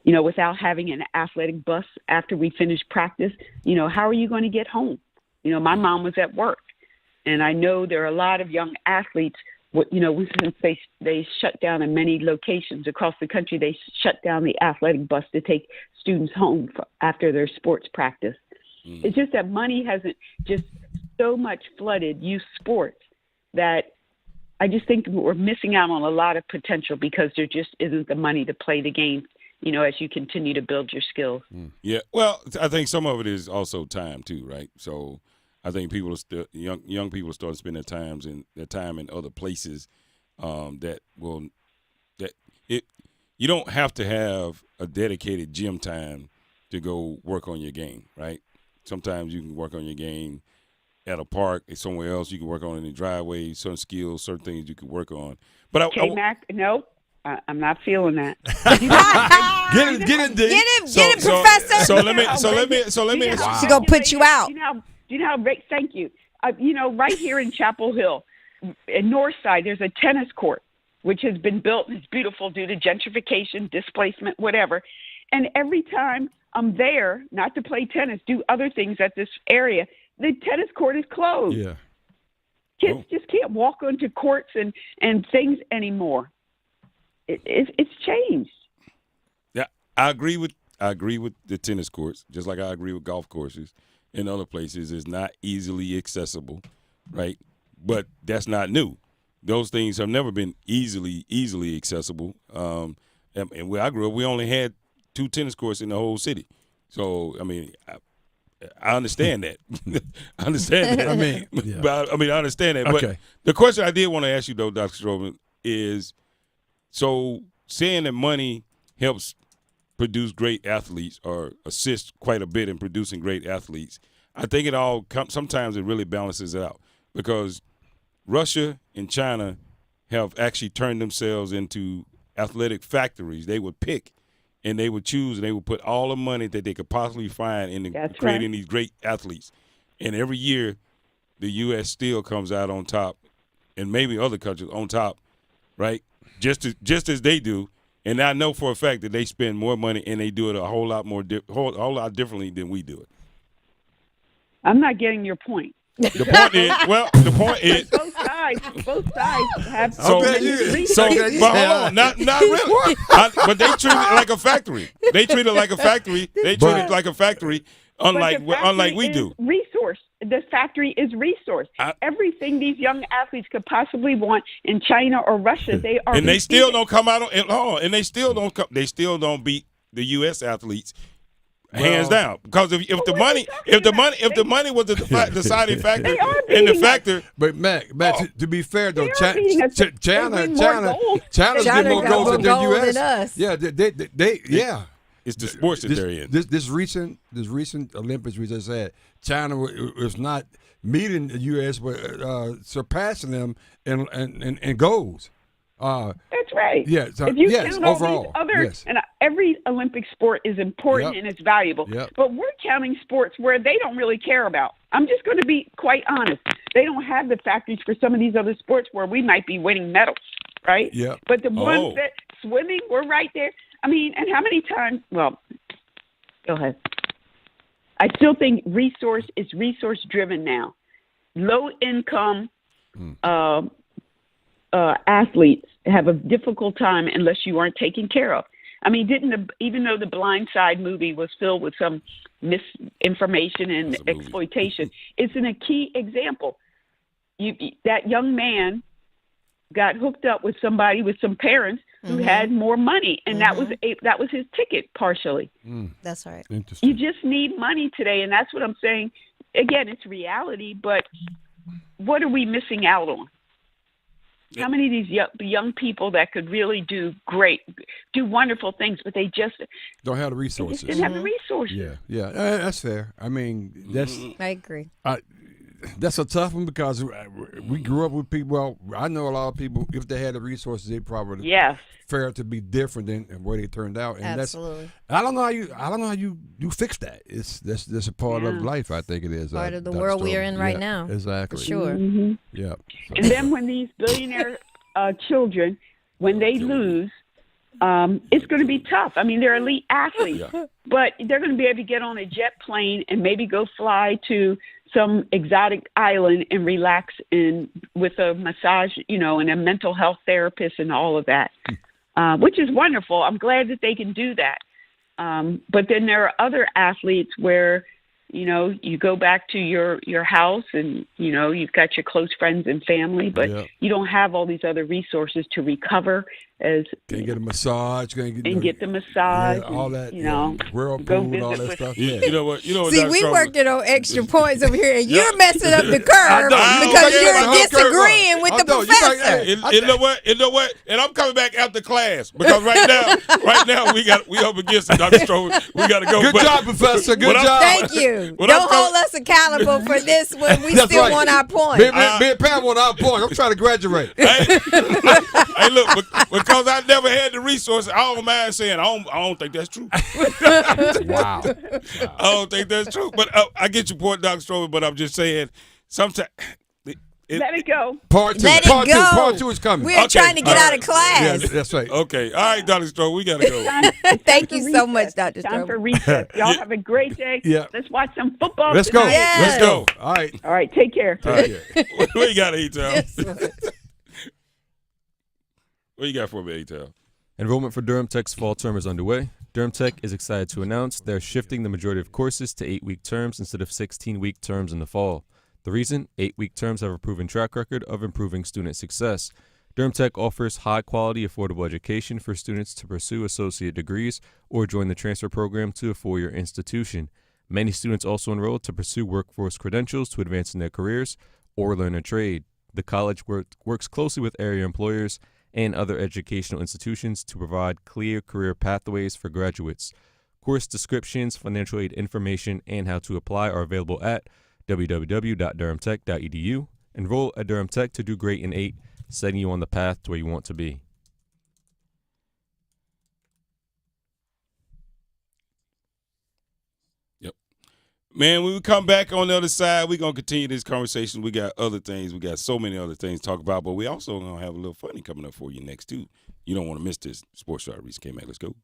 without having an athletic bus after we finish practice. How are you going to get home? My mom was at work, and I know there are a lot of young athletes. Since they shut down in many locations across the country, they shut down the athletic bus to take students home after their sports practice. It's just that money hasn't just so much flooded youth sports that I just think we're missing out on a lot of potential because there just isn't the money to play the game, as you continue to build your skills. Yeah, well, I think some of it is also time too, right? So I think people are still young people start spending their time in other places you don't have to have a dedicated gym time to go work on your game, right? Sometimes you can work on your game at a park or somewhere else. You can work on it in the driveway, certain skills, certain things you can work on. But Kmac, no, I'm not feeling that. Get him, D. Get him, Professor. So let me. She's gonna put you out. Thank you. Right here in Chapel Hill, in Northside, there's a tennis court, which has been built. It's beautiful due to gentrification, displacement, whatever. And every time I'm there, not to play tennis, do other things at this area, the tennis court is closed. Yeah. Kids just can't walk onto courts and things anymore. It's changed. Yeah, I agree with the tennis courts, just like I agree with golf courses. In other places, it's not easily accessible, right? But that's not new. Those things have never been easily accessible. And where I grew up, we only had 2 tennis courts in the whole city. So, I mean, I understand that. I understand that. I understand that. Okay. But the question I did want to ask you, though, Dr. Stroman, is so saying that money helps produce great athletes or assist quite a bit in producing great athletes, I think sometimes it really balances it out because Russia and China have actually turned themselves into athletic factories. They would pick and they would choose and they would put all the money that they could possibly find into creating these great athletes. And every year the U.S. still comes out on top and maybe other countries on top, right, just as they do. And I know for a fact that they spend more money and they do it a whole lot differently than we do it. I'm not getting your point. The point is, the point is. Both sides have So, but hold on, not really. But they treat it like a factory. They treat it like a factory. Unlike we do. Resource. The factory is resource. Everything these young athletes could possibly want in China or Russia, they are. And they still don't come out and they still don't beat the U.S. athletes. Hands down, because if the money was the deciding factor and the factor, but Mac, to be fair though, China get more goals than the U.S. Yeah, they it's the sports that they're in. This recent Olympics we just had, China was not meeting the U.S. but surpassing them in goals. That's right. Yeah. So, if you yes, count overall, all these other, yes. and every Olympic sport is important and it's valuable. Yep. But we're counting sports where they don't really care about. I'm just going to be quite honest. They don't have the factories for some of these other sports where we might be winning medals, right? Yeah. But the ones that swimming, we're right there. I mean, and how many times? Well, go ahead. I still think resource is resource driven now. Low income. Athletes have a difficult time unless you aren't taken care of. I mean, even though the Blind Side movie was filled with some misinformation and exploitation, it's a key example. That young man got hooked up with somebody with some parents who had more money, and that was his ticket partially. That's right. Interesting. You just need money today, and that's what I'm saying. Again, it's reality, but what are we missing out on? How many of these young people that could really do wonderful things, but they just don't have the resources. They just didn't have the resources. Yeah, that's fair. I mean, I agree. That's a tough one because we grew up with people. Well, I know a lot of people. If they had the resources, they probably fair to be different than where they turned out. And absolutely. I don't know how you fix that. That's a part of life. I think it is part of the world we are in right now. Exactly. For sure. Mm-hmm. Yeah. And then when these billionaire children, when they lose, it's going to be tough. I mean, they're elite athletes, but they're going to be able to get on a jet plane and maybe go fly to some exotic island and relax with a massage, and a mental health therapist and all of that, which is wonderful. I'm glad that they can do that. But then there are other athletes where, you go back to your house and, you've got your close friends and family, but you don't have all these other resources to recover can't get a massage, get the massage, all that, whirlpool, all that stuff. Yeah. You know what? See, we worked it on extra points over here, and you're messing up the curve because you're disagreeing with the professor. You know what? And I'm coming back after class because right now we up against it, Dr. Stroman. We got to go. Good job, Professor. Good job. Thank you. Don't hold us accountable for this when we still want our point. Me and Pat want our point. I'm trying to graduate. Hey, look, because I never had the resources, I don't mind saying I don't think that's true. Wow. I don't think that's true. But I get your point, Dr. Stroman, but I'm just saying sometimes. Let it go. Part two. Let it go. Part two is coming. We're trying to get out of class. Yeah, that's right. Okay. All right, Dr. Stroman, we got to go. Thank you so much, Dr. Time Stroman. for recess. Y'all have a great day. Yeah. Let's watch some football Let's go. tonight. Let's go. All right. All right. Take care. What you got, A-Town? What you got for me, A-Town? Enrollment for Durham Tech's fall term is underway. Durham Tech is excited to announce they're shifting the majority of courses to 8-week terms instead of 16-week terms in the fall. The reason? 8-week terms have a proven track record of improving student success. Durham Tech offers high-quality, affordable education for students to pursue associate degrees or join the transfer program to a four-year institution. Many students also enroll to pursue workforce credentials to advance in their careers or learn a trade. The college works closely with area employers and other educational institutions to provide clear career pathways for graduates. Course descriptions, financial aid information, and how to apply are available at www.durhamtech.edu. Enroll at Durham Tech to do great in 8, setting you on the path to where you want to be. Yep. Man, when we come back on the other side, we're going to continue this conversation. We got other things. We got so many other things to talk about, but we also going to have a little funny coming up for you next, too. You don't want to miss this. Sports Shot, Reese Kmac. Let's go.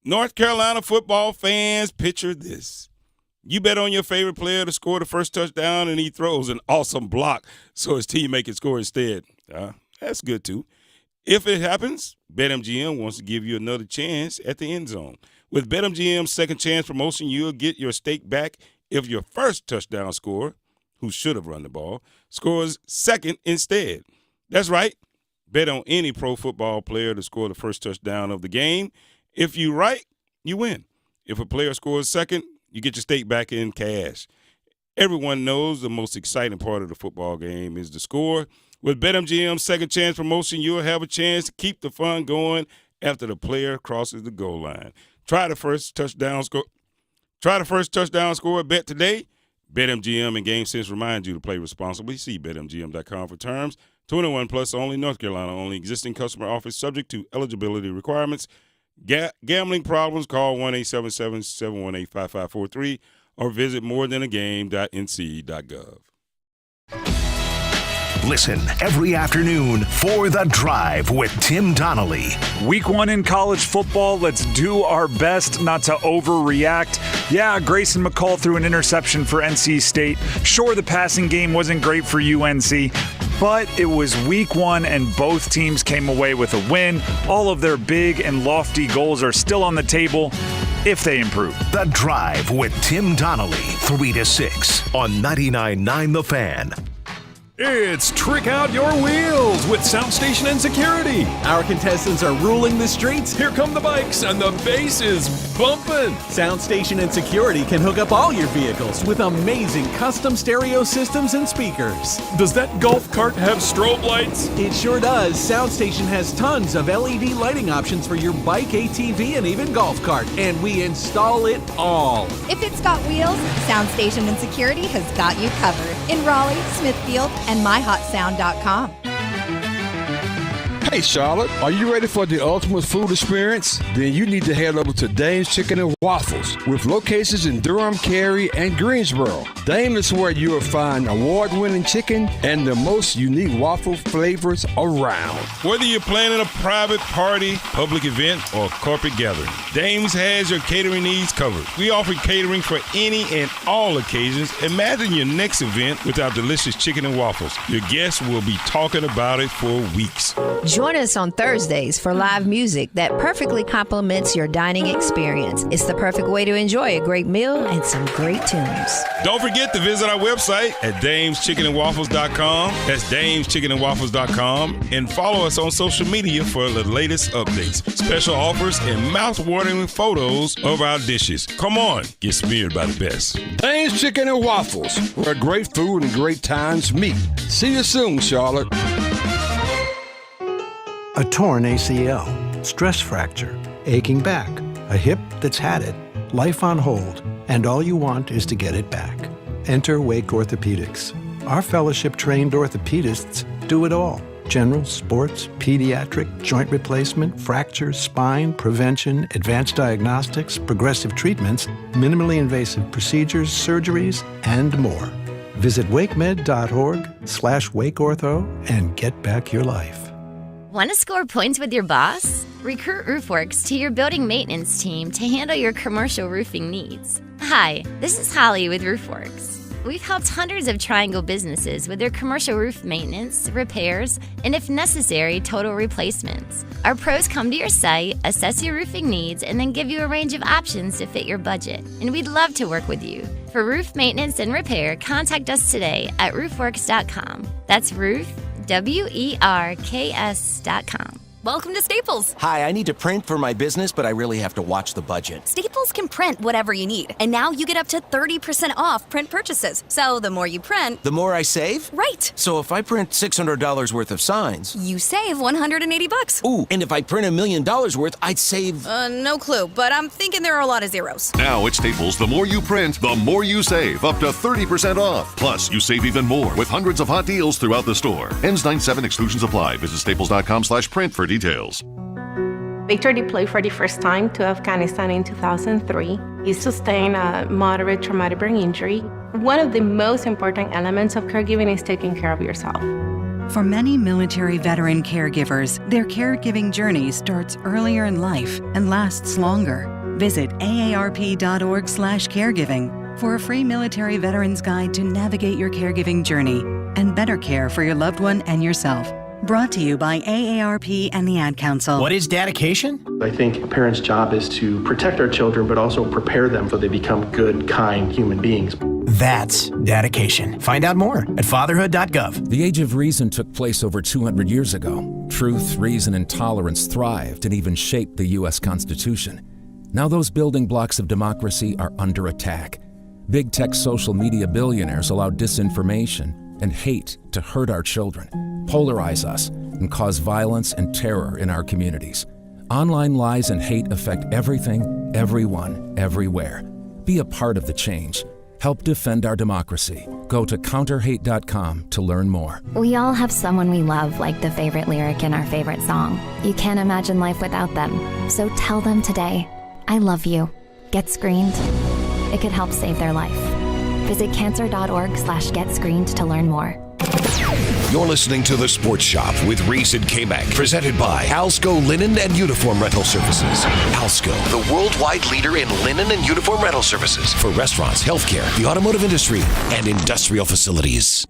North Carolina football fans, picture this. You bet on your favorite player to score the first touchdown, and he throws an awesome block so his teammate can score instead. That's good, too. If it happens, BetMGM wants to give you another chance at the end zone. With BetMGM's second chance promotion, you'll get your stake back if your first touchdown scorer, who should have run the ball, scores second instead. That's right. Bet on any pro football player to score the first touchdown of the game. If you're right, you win. If a player scores second, you get your stake back in cash. Everyone knows the most exciting part of the football game is the score. With BetMGM's second chance promotion, you'll have a chance to keep the fun going after the player crosses the goal line. Try the first touchdown score bet today. BetMGM and GameSense remind you to play responsibly. See BetMGM.com for terms. 21 plus only, North Carolina only. Existing customer offers subject to eligibility requirements. Gambling problems, call 1-877-718-5543 or visit morethanagame.nc.gov. Listen every afternoon for The Drive with Tim Donnelly. Week 1 in college football, let's do our best not to overreact. Yeah, Grayson McCall threw an interception for NC State. Sure, the passing game wasn't great for UNC, but it was week 1 and both teams came away with a win. All of their big and lofty goals are still on the table if they improve. The Drive with Tim Donnelly, 3 to 6 on 99.9 The Fan. It's Trick Out Your Wheels with Sound Station and Security. Our contestants are ruling the streets. Here come the bikes, and the bass is bumping. Sound Station and Security can hook up all your vehicles with amazing custom stereo systems and speakers. Does that golf cart have strobe lights? It sure does. Sound Station has tons of LED lighting options for your bike, ATV, and even golf cart, and we install it all. If it's got wheels, Sound Station and Security has got you covered. In Raleigh, Smithfield, and myhotsound.com. Hey Charlotte, are you ready for the ultimate food experience? Then you need to head over to Dame's Chicken and Waffles with locations in Durham, Cary, and Greensboro. Dame is where you will find award-winning chicken and the most unique waffle flavors around. Whether you're planning a private party, public event, or corporate gathering, Dame's has your catering needs covered. We offer catering for any and all occasions. Imagine your next event with our delicious chicken and waffles. Your guests will be talking about it for weeks. Join us on Thursdays for live music that perfectly complements your dining experience. It's the perfect way to enjoy a great meal and some great tunes. Don't forget to visit our website at damechickenandwaffles.com. That's damechickenandwaffles.com. And follow us on social media for the latest updates, special offers, and mouth-watering photos of our dishes. Come on, get smeared by the best. Dame's Chicken and Waffles, where great food and great times meet. See you soon, Charlotte. A torn ACL, stress fracture, aching back, a hip that's had it, life on hold, and all you want is to get it back. Enter Wake Orthopedics. Our fellowship-trained orthopedists do it all. General, sports, pediatric, joint replacement, fractures, spine, prevention, advanced diagnostics, progressive treatments, minimally invasive procedures, surgeries, and more. Visit wakemed.org/wakeortho and get back your life. Want to score points with your boss? Recruit RoofWorks to your building maintenance team to handle your commercial roofing needs. Hi, this is Holly with RoofWorks. We've helped hundreds of Triangle businesses with their commercial roof maintenance, repairs, and if necessary, total replacements. Our pros come to your site, assess your roofing needs, and then give you a range of options to fit your budget. And we'd love to work with you. For roof maintenance and repair, contact us today at roofworks.com. That's roof, WERKS.com. Welcome to Staples. Hi, I need to print for my business, but I really have to watch the budget. Staples can print whatever you need. And now you get up to 30% off print purchases. So the more you print, the more I save? Right. So if I print $600 worth of signs, you save $180. Ooh, and if I print $1 million worth, I'd save... no clue, but I'm thinking there are a lot of zeros. Now at Staples, the more you print, the more you save, up to 30% off. Plus, you save even more with hundreds of hot deals throughout the store. Ends 9/7, exclusions apply. Visit staples.com/print for details. Victor deployed for the first time to Afghanistan in 2003. He sustained a moderate traumatic brain injury. One of the most important elements of caregiving is taking care of yourself. For many military veteran caregivers, their caregiving journey starts earlier in life and lasts longer. Visit aarp.org/caregiving for a free military veterans guide to navigate your caregiving journey and better care for your loved one and yourself. Brought to you by AARP and the Ad Council. What is dedication? I think a parent's job is to protect our children, but also prepare them so they become good, kind human beings. That's dedication. Find out more at fatherhood.gov. The Age of Reason took place over 200 years ago. Truth, reason, and tolerance thrived and even shaped the U.S. Constitution. Now those building blocks of democracy are under attack. Big tech social media billionaires allow disinformation and hate to hurt our children, polarize us, and cause violence and terror in our communities. Online lies and hate affect everything, everyone, everywhere. Be a part of the change. Help defend our democracy. Go to counterhate.com to learn more. We all have someone we love, like the favorite lyric in our favorite song. You can't imagine life without them. So tell them today, I love you. Get screened. It could help save their life. Visit cancer.org/getscreened to learn more. You're listening to The Sports Shop with Reese and Kmac, presented by Alsco Linen and Uniform Rental Services. Alsco, the worldwide leader in linen and uniform rental services for restaurants, healthcare, the automotive industry, and industrial facilities.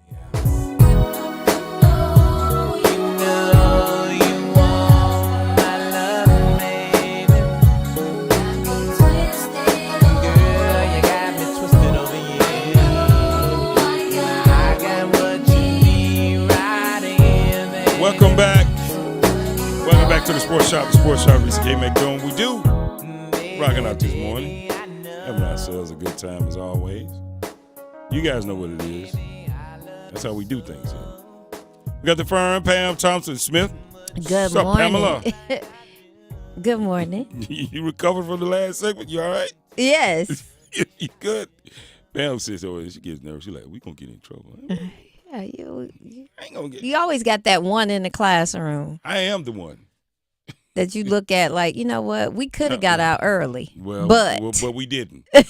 Welcome back. Welcome back to the Sports Shop. The Sports Shop, Reese Kmac doing what we do. Rocking out this morning. Having ourselves a good time as always. You guys know what it is. That's how we do things here. We got the firm, Pam Thompson-Smith. Good What's up, morning. Pamela? Good morning. You recovered from the last segment? You all right? Yes. You good? Pam sits over there. She gets nervous. She's like, we going to get in trouble. Yeah, I ain't gonna get. you always got that one in the classroom I am the one. that you look at like, you know what, we could have got out early, Well, but we didn't. But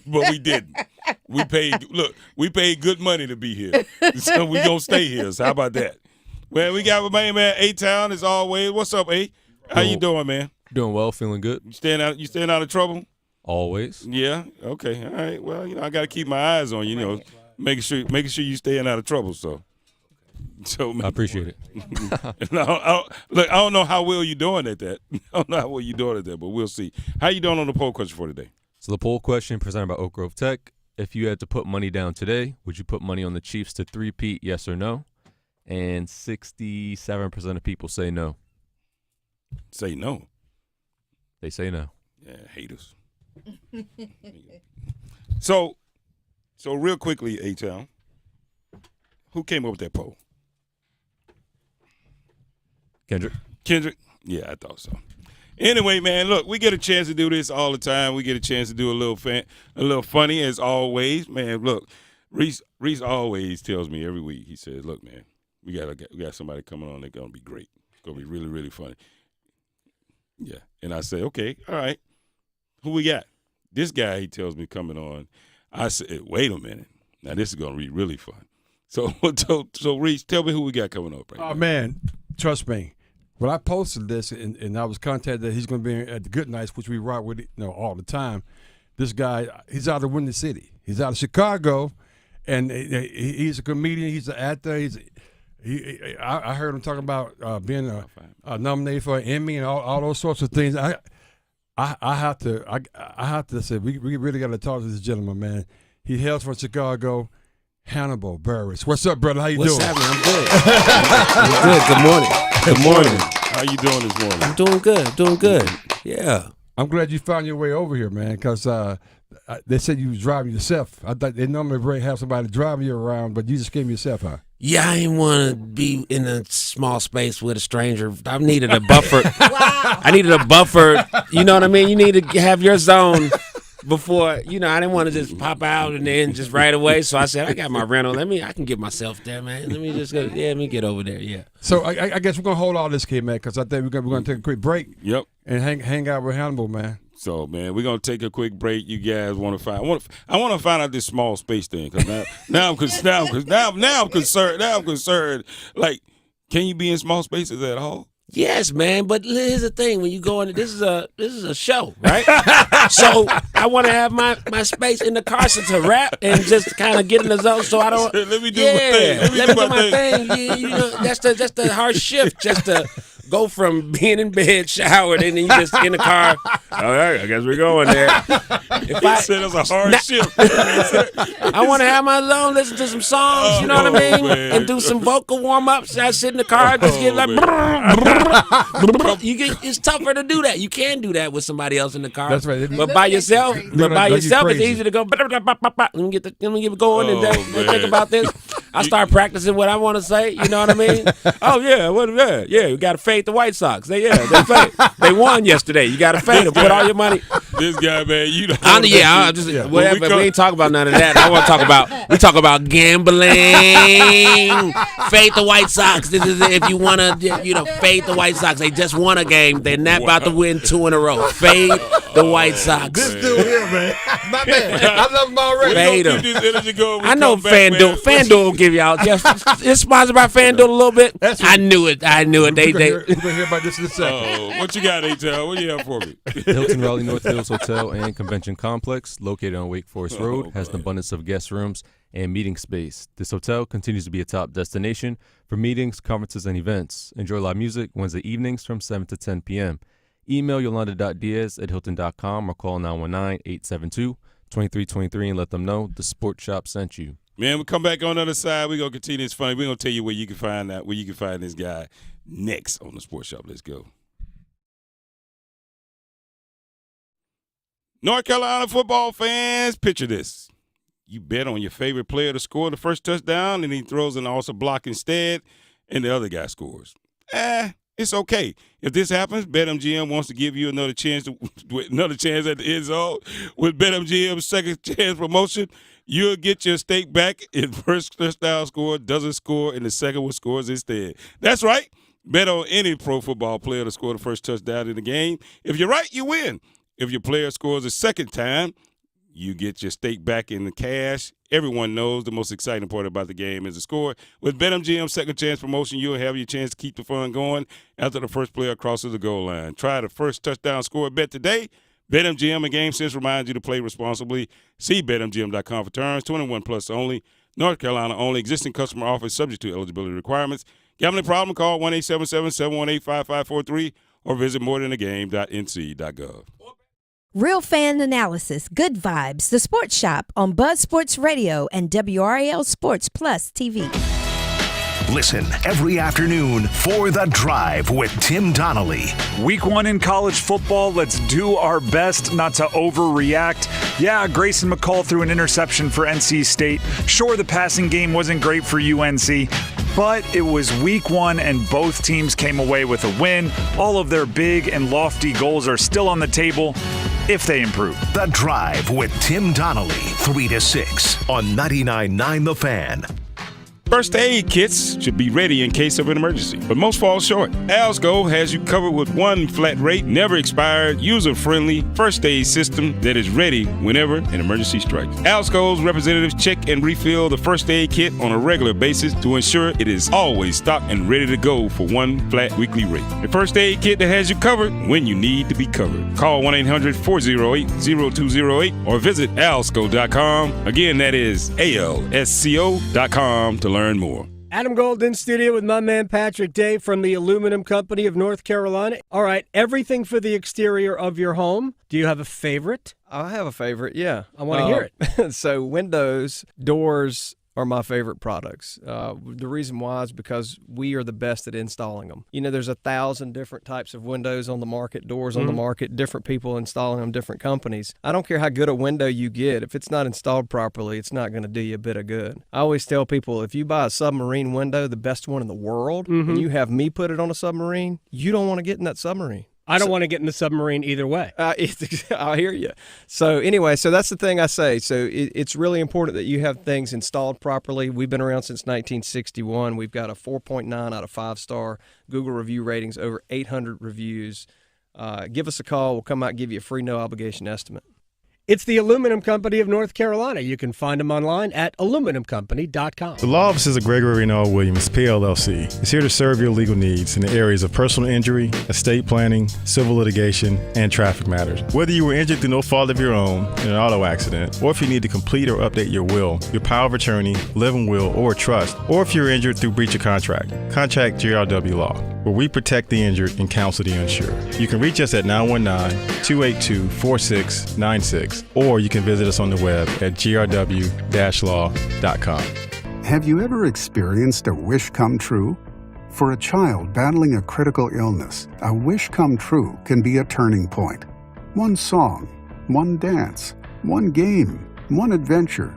we didn't. We paid good money to be here. So we gonna stay here. So how about that? Well, we got my man A-Town as always. What's up, A? How you doing, man? Doing well, feeling good. You staying out of trouble? Always. Yeah. Okay. All right. Well, I got to keep my eyes on you. Making sure you staying out of trouble. So I appreciate it. I don't know how well you're doing at that. But we'll see. How you doing on the poll question for today? So the poll question presented by Oak Grove Tech: if you had to put money down today, would you put money on the Chiefs to three-peat? Yes or no? And 67% of people say no. Say no. They say no. Yeah, haters. So real quickly, A-Town, who came up with that poll? Kendrick? Yeah, I thought so. Anyway, man, look, we get a chance to do this all the time. We get a chance to do a little funny as always. Man, look, Reese always tells me every week, he says, look, man, we got somebody coming on that's going to be great. It's going to be really, really funny. Yeah. And I say, okay, all right. Who we got? This guy, he tells me, coming on. I said, wait a minute. Now, this is going to be really fun. So Reese, tell me who we got coming up right now. Oh, man, trust me. When I posted this and I was contacted that he's going to be at the Good Nights, which we rock with all the time, this guy, he's out of Windy City. He's out of Chicago, and he's a comedian. He's an actor. I heard him talking about being nominated for an Emmy and all those sorts of things. I have to say we really got to talk to this gentleman, man. He hails from Chicago. Hannibal Buress. What's up, brother? How you doing? What's happening? I'm good. I'm good. Good morning. Good morning. How you doing this morning? I'm doing good. Doing good. Yeah. I'm glad you found your way over here, man, because they said you was driving yourself. I thought they normally have somebody driving you around, but you just came yourself, huh? Yeah, I didn't want to be in a small space with a stranger. I needed a buffer. Wow. I needed a buffer. You know what I mean? You need to have your zone before, I didn't want to just pop out and then just right away. So I said, I got my rental. I can get myself there, man. Let me just go. Yeah, let me get over there. Yeah. So I guess we're going to hold all this, Kmac, because I think we're going to take a quick break. Yep. And hang out with Hannibal, man. So, man, we're gonna take a quick break. You guys want to find? I want to find out this small space thing because now I'm concerned. Now I'm concerned. Like, can you be in small spaces at all? Yes, man. But here's the thing: when you go in, this is a show, right? So I want to have my space in the car to rap and just kind of get in the zone. So I don't. Let me do my thing. Let me do my thing. You know, that's the hard shift. Just to go from being in bed, showered, and then you just in the car. All right, I guess we're going there. If I said it's a hard shift. I want to have my zone, listen to some songs, you know what I mean? Man. And do some vocal warm-ups. I sit in the car, just get like, it's tougher to do that. You can do that with somebody else in the car. That's right. But by yourself, it's easy to go, let me get it going and think about this. I start practicing what I want to say, you know what I mean? Oh, yeah, we got to fade the White Sox. They won yesterday. You got to fade them. Put all your money. This guy, man, you don't. Whatever. We ain't talking about none of that. I want to talk about gambling. Fade the White Sox. This is if you want to, fade the White Sox. They just won a game. They're not about to win 2 in a row. Fade the White Sox. This dude here, man. My man. I love him already. Fade him. I know FanDuel will give y'all. It's sponsored by FanDuel a little bit. I knew it. We're going to hear about this in a second. What you got, A-Town? What do you have for me? Hilton Raleigh North Hills Hotel and Convention Complex, located on Wake Forest Road, has an abundance of guest rooms and meeting space. This hotel continues to be a top destination for meetings, conferences, and events. Enjoy live music Wednesday evenings from 7 to 10 p.m. Email yolanda.diaz@hilton.com or call 919-872-2323 and let them know the Sports Shop sent you. Man, we come back on the other side. We're going to continue this funny. We're going to tell you where you can find this guy next on the Sports Shop. Let's go. North Carolina football fans, picture this. You bet on your favorite player to score the first touchdown, and he throws an awesome block instead, and the other guy scores. It's okay. If this happens, BetMGM wants to give you another chance at the end zone. With BetMGM's second chance promotion, you'll get your stake back if first touchdown score doesn't score and the second one scores instead. That's right. Bet on any pro football player to score the first touchdown in the game. If you're right, you win. If your player scores a second time, you get your stake back in the cash. Everyone knows the most exciting part about the game is the score. With BetMGM's second chance promotion, you'll have your chance to keep the fun going after the first player crosses the goal line. Try the first touchdown score bet today. BetMGM and GameSense reminds you to play responsibly. See BetMGM.com for terms. 21 plus only. North Carolina only. Existing customer offers subject to eligibility requirements. Gambling problem? Call 1-877-718-5543 or visit morethanagame.nc.gov. Real fan analysis, good vibes, The Sports Shop on Buzz Sports Radio and WRAL Sports Plus TV. Listen every afternoon for The Drive with Tim Donnelly. Week 1 in college football, let's do our best not to overreact. Yeah, Grayson McCall threw an interception for NC State. Sure, the passing game wasn't great for UNC, but it was week 1 and both teams came away with a win. All of their big and lofty goals are still on the table if they improve. The Drive with Tim Donnelly, 3 to 6 on 99.9 The Fan. First aid kits should be ready in case of an emergency, but most fall short. Alsco has you covered with one flat rate, never expired, user-friendly first aid system that is ready whenever an emergency strikes. Alsco's representatives check and refill the first aid kit on a regular basis to ensure it is always stocked and ready to go for one flat weekly rate. The first aid kit that has you covered when you need to be covered. Call 1-800-408-0208 or visit alsco.com. Again, that is ALSCO.com to learn more. Adam Gold in studio with my man Patrick Day from the Aluminum Company of North Carolina. All right, everything for the exterior of your home. Do you have a favorite? I have a favorite, yeah. I want to hear it. So windows, doors are my favorite products. The reason why is because we are the best at installing them. You know, there's 1,000 different types of windows on the market, doors on the market, different people installing them, different companies. I don't care how good a window you get. If it's not installed properly, it's not going to do you a bit of good. I always tell people, if you buy a submarine window, the best one in the world, and you have me put it on a submarine, you don't want to get in that submarine. I don't want to get in the submarine either way. I hear you. So anyway, so that's the thing I say. So it's really important that you have things installed properly. We've been around since 1961. We've got a 4.9 out of 5-star Google review ratings, over 800 reviews. give us a call. We'll come out and give you a free no-obligation estimate. It's the Aluminum Company of North Carolina. You can find them online at aluminumcompany.com. The Law Offices of Gregory and R. Williams, PLLC, is here to serve your legal needs in the areas of personal injury, estate planning, civil litigation, and traffic matters. Whether you were injured through no fault of your own in an auto accident, or if you need to complete or update your will, your power of attorney, living will, or trust, or if you're injured through breach of contract, contact GRW Law, where we protect the injured and counsel the unsure. You can reach us at 919-282-4696, or you can visit us on the web at grw-law.com. Have you ever experienced a wish come true? For a child battling a critical illness, a wish come true can be a turning point. One song, one dance, one game, one adventure,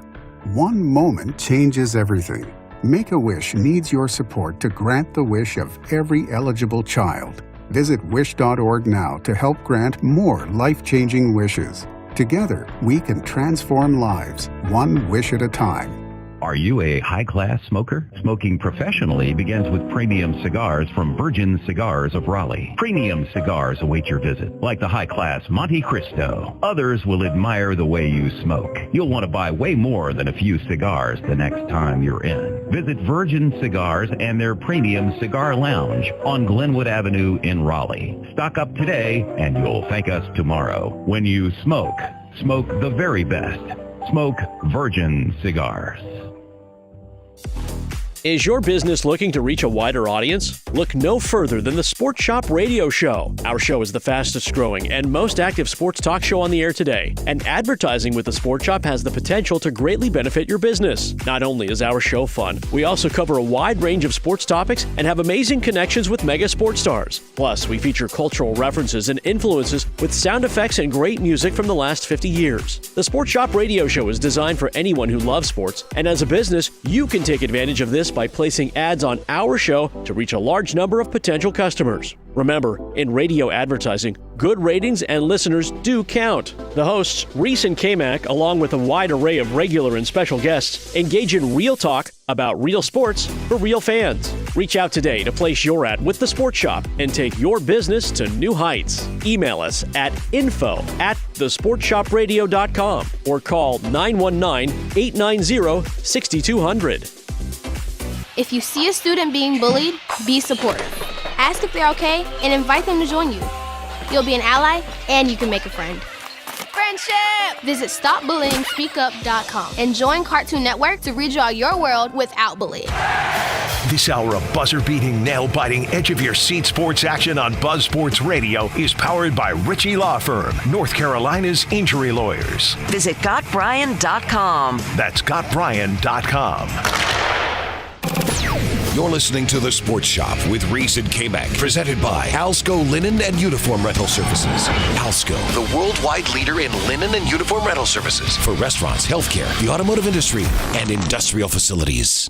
one moment changes everything. Make-A-Wish needs your support to grant the wish of every eligible child. Visit wish.org now to help grant more life-changing wishes. Together, we can transform lives, one wish at a time. Are you a high-class smoker? Smoking professionally begins with premium cigars from Virgin Cigars of Raleigh. Premium cigars await your visit, like the high-class Monte Cristo. Others will admire the way you smoke. You'll want to buy way more than a few cigars the next time you're in. Visit Virgin Cigars and their Premium Cigar Lounge on Glenwood Avenue in Raleigh. Stock up today, and you'll thank us tomorrow. When you smoke, smoke the very best. Smoke Virgin Cigars. Is your business looking to reach a wider audience? Look no further than the Sports Shop Radio Show. Our show is the fastest growing and most active sports talk show on the air today. And advertising with the Sports Shop has the potential to greatly benefit your business. Not only is our show fun, we also cover a wide range of sports topics and have amazing connections with mega sports stars. Plus, we feature cultural references and influences with sound effects and great music from the last 50 years. The Sports Shop Radio Show is designed for anyone who loves sports, and as a business, you can take advantage of this by placing ads on our show to reach a large number of potential customers. Remember, in radio advertising, good ratings and listeners do count. The hosts, Reese and Kmac, along with a wide array of regular and special guests, engage in real talk about real sports for real fans. Reach out today to place your ad with the Sports Shop and take your business to new heights. Email us at info@thesportsshopradio.com or call 919-890-6200. If you see a student being bullied, be supportive. Ask if they're okay and invite them to join you. You'll be an ally and you can make a friend. Friendship! Visit StopBullyingSpeakUp.com and join Cartoon Network to redraw your world without bullying. This hour of buzzer-beating, nail-biting, edge-of-your-seat sports action on Buzz Sports Radio is powered by Ritchie Law Firm, North Carolina's injury lawyers. Visit GotBryan.com. That's GotBryan.com. You're listening to The Sports Shop with Reese and Kmac, presented by Alsco Linen and Uniform Rental Services. Alsco, the worldwide leader in linen and uniform rental services for restaurants, healthcare, the automotive industry, and industrial facilities.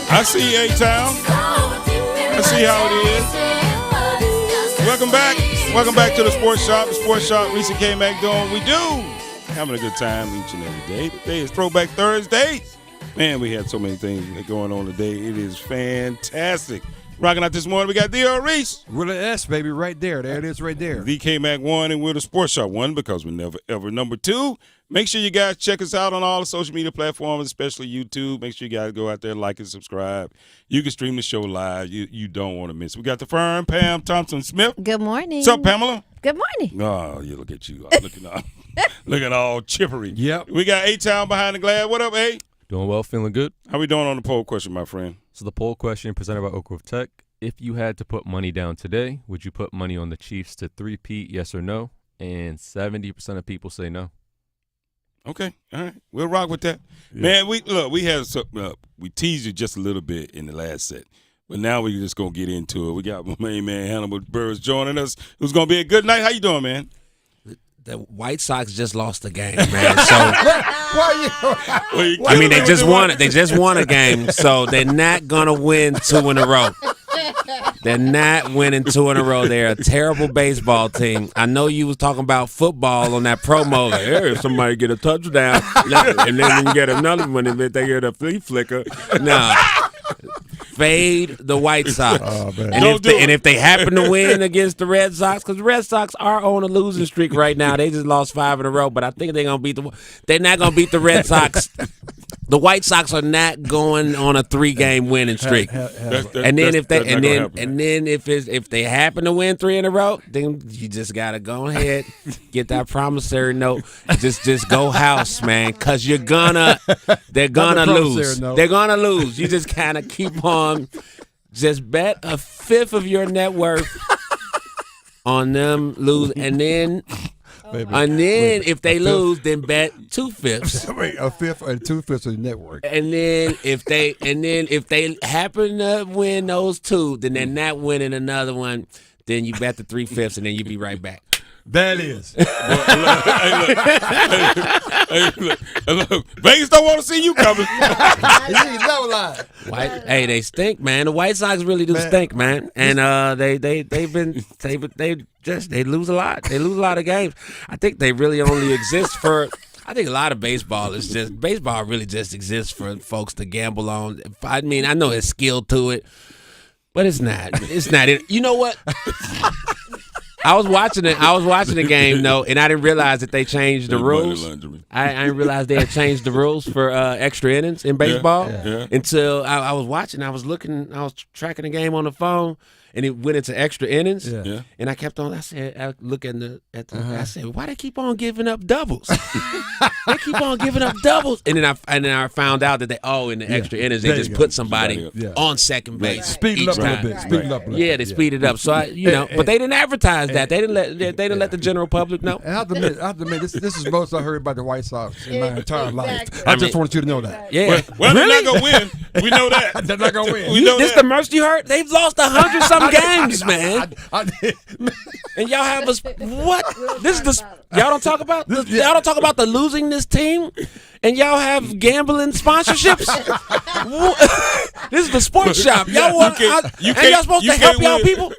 I see A-Town. I see how it is. Welcome back. Welcome back to the Sports Shop. The Sports Shop, Reese and Kmac doing what we do. Having a good time each and every day. Today is Throwback Thursday. Man, we had so many things going on today. It is fantastic. Rocking out this morning, we got D.R. Reese. With an S, baby, right there. There it is right there. The Kmac 1, and we're the Sports Shop 1 because we're never, ever number 2. Make sure you guys check us out on all the social media platforms, especially YouTube. Make sure you guys go out there, like and subscribe. You can stream the show live. You don't want to miss it. We got the firm, Pam Thompson-Smith. Good morning. What's up, Pamela? Good morning. Oh, you look at you. Looking all chippery. Yep. We got A-Town behind the glass. What up, A? Doing well, feeling good. How we doing on the poll question, my friend? So the poll question presented by Oak Grove Tech. If you had to put money down today, would you put money on the Chiefs to three-peat, yes or no? And 70% of people say no. Okay, all right, we'll rock with that. Yeah. Man, we had we teased you just a little bit in the last set, but now we're just gonna get into it. We got my main man Hannibal Buress joining us. Who's gonna be a good night? How you doing, man? The White Sox just lost the game, man. So I mean, they just won it. They just won a game, so they're not gonna win 2 in a row. They're not winning 2 in a row. They're a terrible baseball team. I know you was talking about football on that promo. Like, hey, if somebody get a touchdown, and then you get another one if they get a flea flicker. No. Fade the White Sox. And if they happen to win against the Red Sox, because the Red Sox are on a losing streak right now. They just lost 5 in a row, but I think they're not gonna beat the Red Sox. The White Sox are not going on a 3-game winning streak. And then if they happen to win 3 in a row, then you just gotta go ahead, get that promissory note. Just go house, man, because they're gonna lose. They're gonna lose. You just kind of keep on. Just bet a fifth of your net worth on them lose, and then if they lose, then bet 2/5. Wait, a fifth and 2/5 of the network. And then if they happen to win those 2, then they're not winning another one. Then you bet the 3/5, and then you be right back. That is. Look, Vegas don't want to see you coming. Hey, they stink, man. The White Sox really do stink, man. And they lose a lot. They lose a lot of games. I think they really only exist for. I think a lot of baseball really just exists for folks to gamble on. I mean, I know there's skill to it, but it's not. It's not. You know what? I was watching the game though, and I didn't realize that they changed the rules. I didn't realize they had changed the rules for extra innings in baseball until I was watching. I was tracking the game on the phone, and it went into extra innings. And I kept on. I said, I said, why they keep on giving up doubles? They keep on giving up doubles, and then I found out that in the extra innings they just put somebody on second base. Speed it up a little bit. Speed it up a little bit. Yeah, they speed it up. So but they didn't advertise that. They didn't let the general public know. And I have to admit, this is the most I heard about the White Sox in my entire life. I just want you to know that. Yeah. Well, they're not gonna win. We know that. They're not gonna win. We know this that. the most you heard? They've lost 100-some games, man. And y'all have us. What? This is the y'all don't talk about. Y'all don't talk about the losing this team, and y'all have gambling sponsorships. This is the sports shop. Y'all want? Y'all supposed to help y'all people.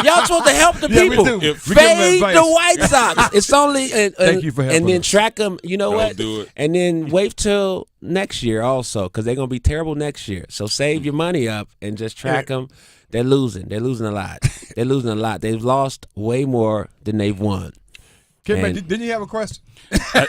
Y'all supposed to help the people. Fade the White Sox. It's only thank you for helping. And then track them. You know what? Do it. And then wait till next year also, because they're gonna be terrible next year. So save your money up and just track them. They're losing. They're losing a lot. They're losing a lot. They've lost way more than they've won. Kmac, didn't you have a question? I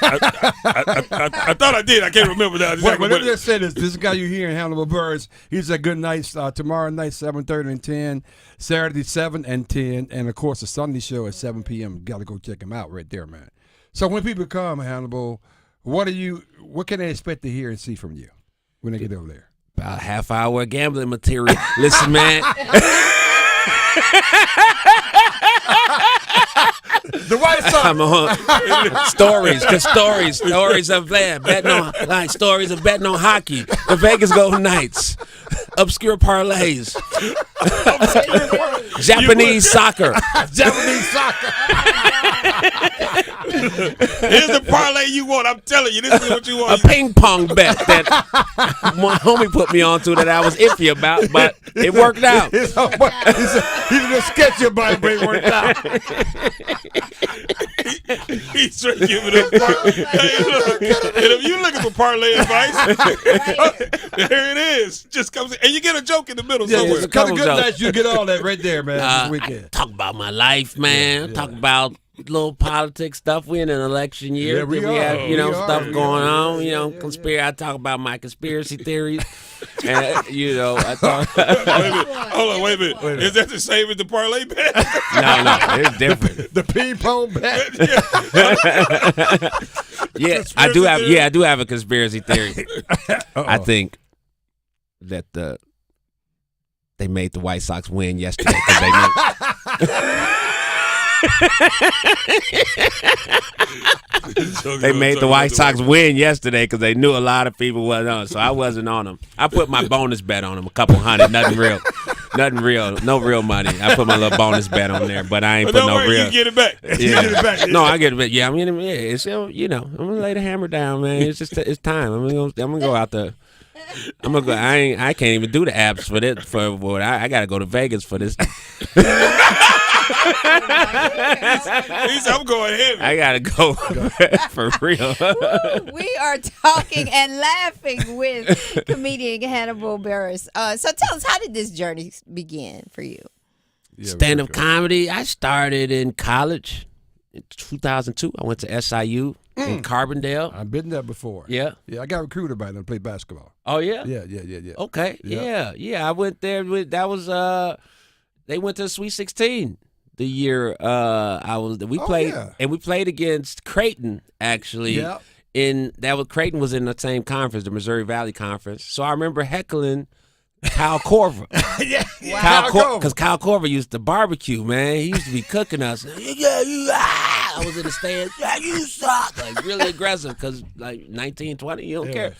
thought I did. I can't remember that. What I just said is this guy you hear in Hannibal Buress, he's at Good Nights tomorrow night, 7:30 and 10, Saturday 7 and 10, and of course the Sunday show at 7 p.m. Got to go check him out right there, man. So when people come, Hannibal, what can they expect to hear and see from you when they get over there? About a half hour gambling material. Listen, man. The White Sox. Stories of betting on stories of betting on hockey, the Vegas Golden Knights, obscure parlays, Japanese soccer. Here's the parlay you want. I'm telling you, this is what you want. A ping pong bet that my homie put me onto that I was iffy about, but it worked out. He's a sketchy about it, but it worked out. He's straight giving up. Hey, look, and if you're looking for parlay advice, here it is. Just comes in, and you get a joke in the middle somewhere. It's kind of good nights. You get all that right there, man. This weekend. I talk about my life, man. I talk about little politics stuff. We're in an election year. Yeah, we have stuff going on. Conspiracy. I talk about my conspiracy theories. And I thought. Hold on, wait a minute. Is that the same as the parlay bet? No, it's different. The ping pong bet. I do have a conspiracy theory. I think that they made the White Sox win yesterday because they knew. They made the White Sox win yesterday because they knew a lot of people wasn't on, so I wasn't on them. I put my bonus bet on them, a couple hundred, nothing real, no real money. I put my little bonus bet on there, but I ain't put no real. You get it back. Yeah. You get it back. No, I get it back. Yeah, it's I'm gonna lay the hammer down, man. It's time. I'm gonna go out there. I'm gonna go. I can't even do the apps for this. I gotta go to Vegas for this. I'm going heavy. I gotta go for real. We are talking and laughing with comedian Hannibal Buress. So tell us, how did this journey begin for you? Stand-up comedy. I started in college in 2002. I went to SIU in Carbondale. I've been there before. Yeah. Yeah, I got recruited by them to play basketball. Oh, yeah? Yeah. Okay. Yeah. I went there. They went to the Sweet 16 the year we played. Yeah. And we played against Creighton, actually. Yeah. Creighton was in the same conference, the Missouri Valley Conference. So I remember heckling Kyle Korver. Because Kyle Korver used to barbecue, man. He used to be cooking us. I was in the stands. Yeah, you suck. Like, really aggressive because, 19, 20, you don't care.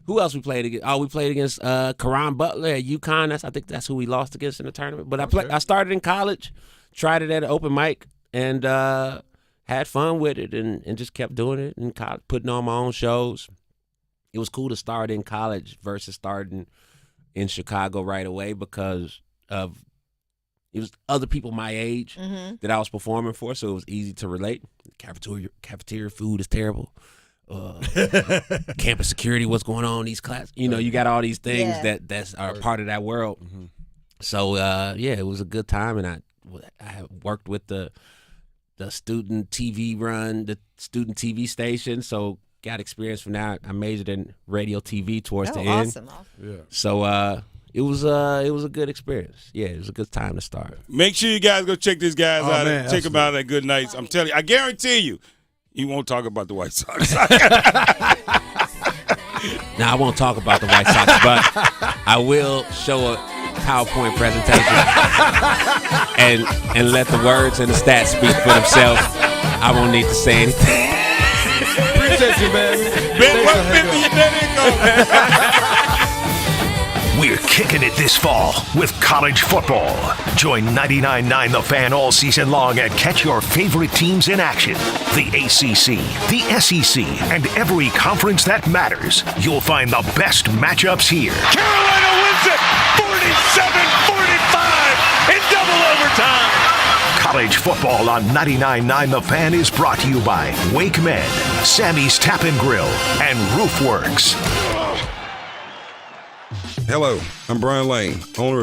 Who else we played against? Oh, we played against Karan Butler at UConn. I think that's who we lost against in the tournament. But I started in college, tried it at an open mic, and had fun with it and just kept doing it in college, putting on my own shows. It was cool to start in college versus starting in Chicago right away because it was other people my age that I was performing for, so it was easy to relate. Cafeteria food is terrible. Campus security, what's going on in these classes? You got all these things that are part of that world. Mm-hmm. So it was a good time, and I worked with the student TV run, the student TV station, so got experience from that. I majored in radio TV towards the end. Awesome. Yeah. So it was a good experience. Yeah, it was a good time to start. Make sure you guys go check these guys out. Man, check them out at Good Nights. I'm telling you, I guarantee you, he won't talk about the White Sox. Now, I won't talk about the White Sox, but I will show a PowerPoint presentation and let the words and the stats speak for themselves. I won't need to say anything. Appreciate you, man. Ben, what 50 you bet We're kicking it this fall with college football. Join 99.9 The Fan all season long and catch your favorite teams in action. The ACC, the SEC, and every conference that matters. You'll find the best matchups here. Carolina wins it 47-45 in double overtime. College football on 99.9 The Fan is brought to you by Wake Men, Sammy's Tap and Grill, and Roofworks. Hello, I'm Brian Lane, owner of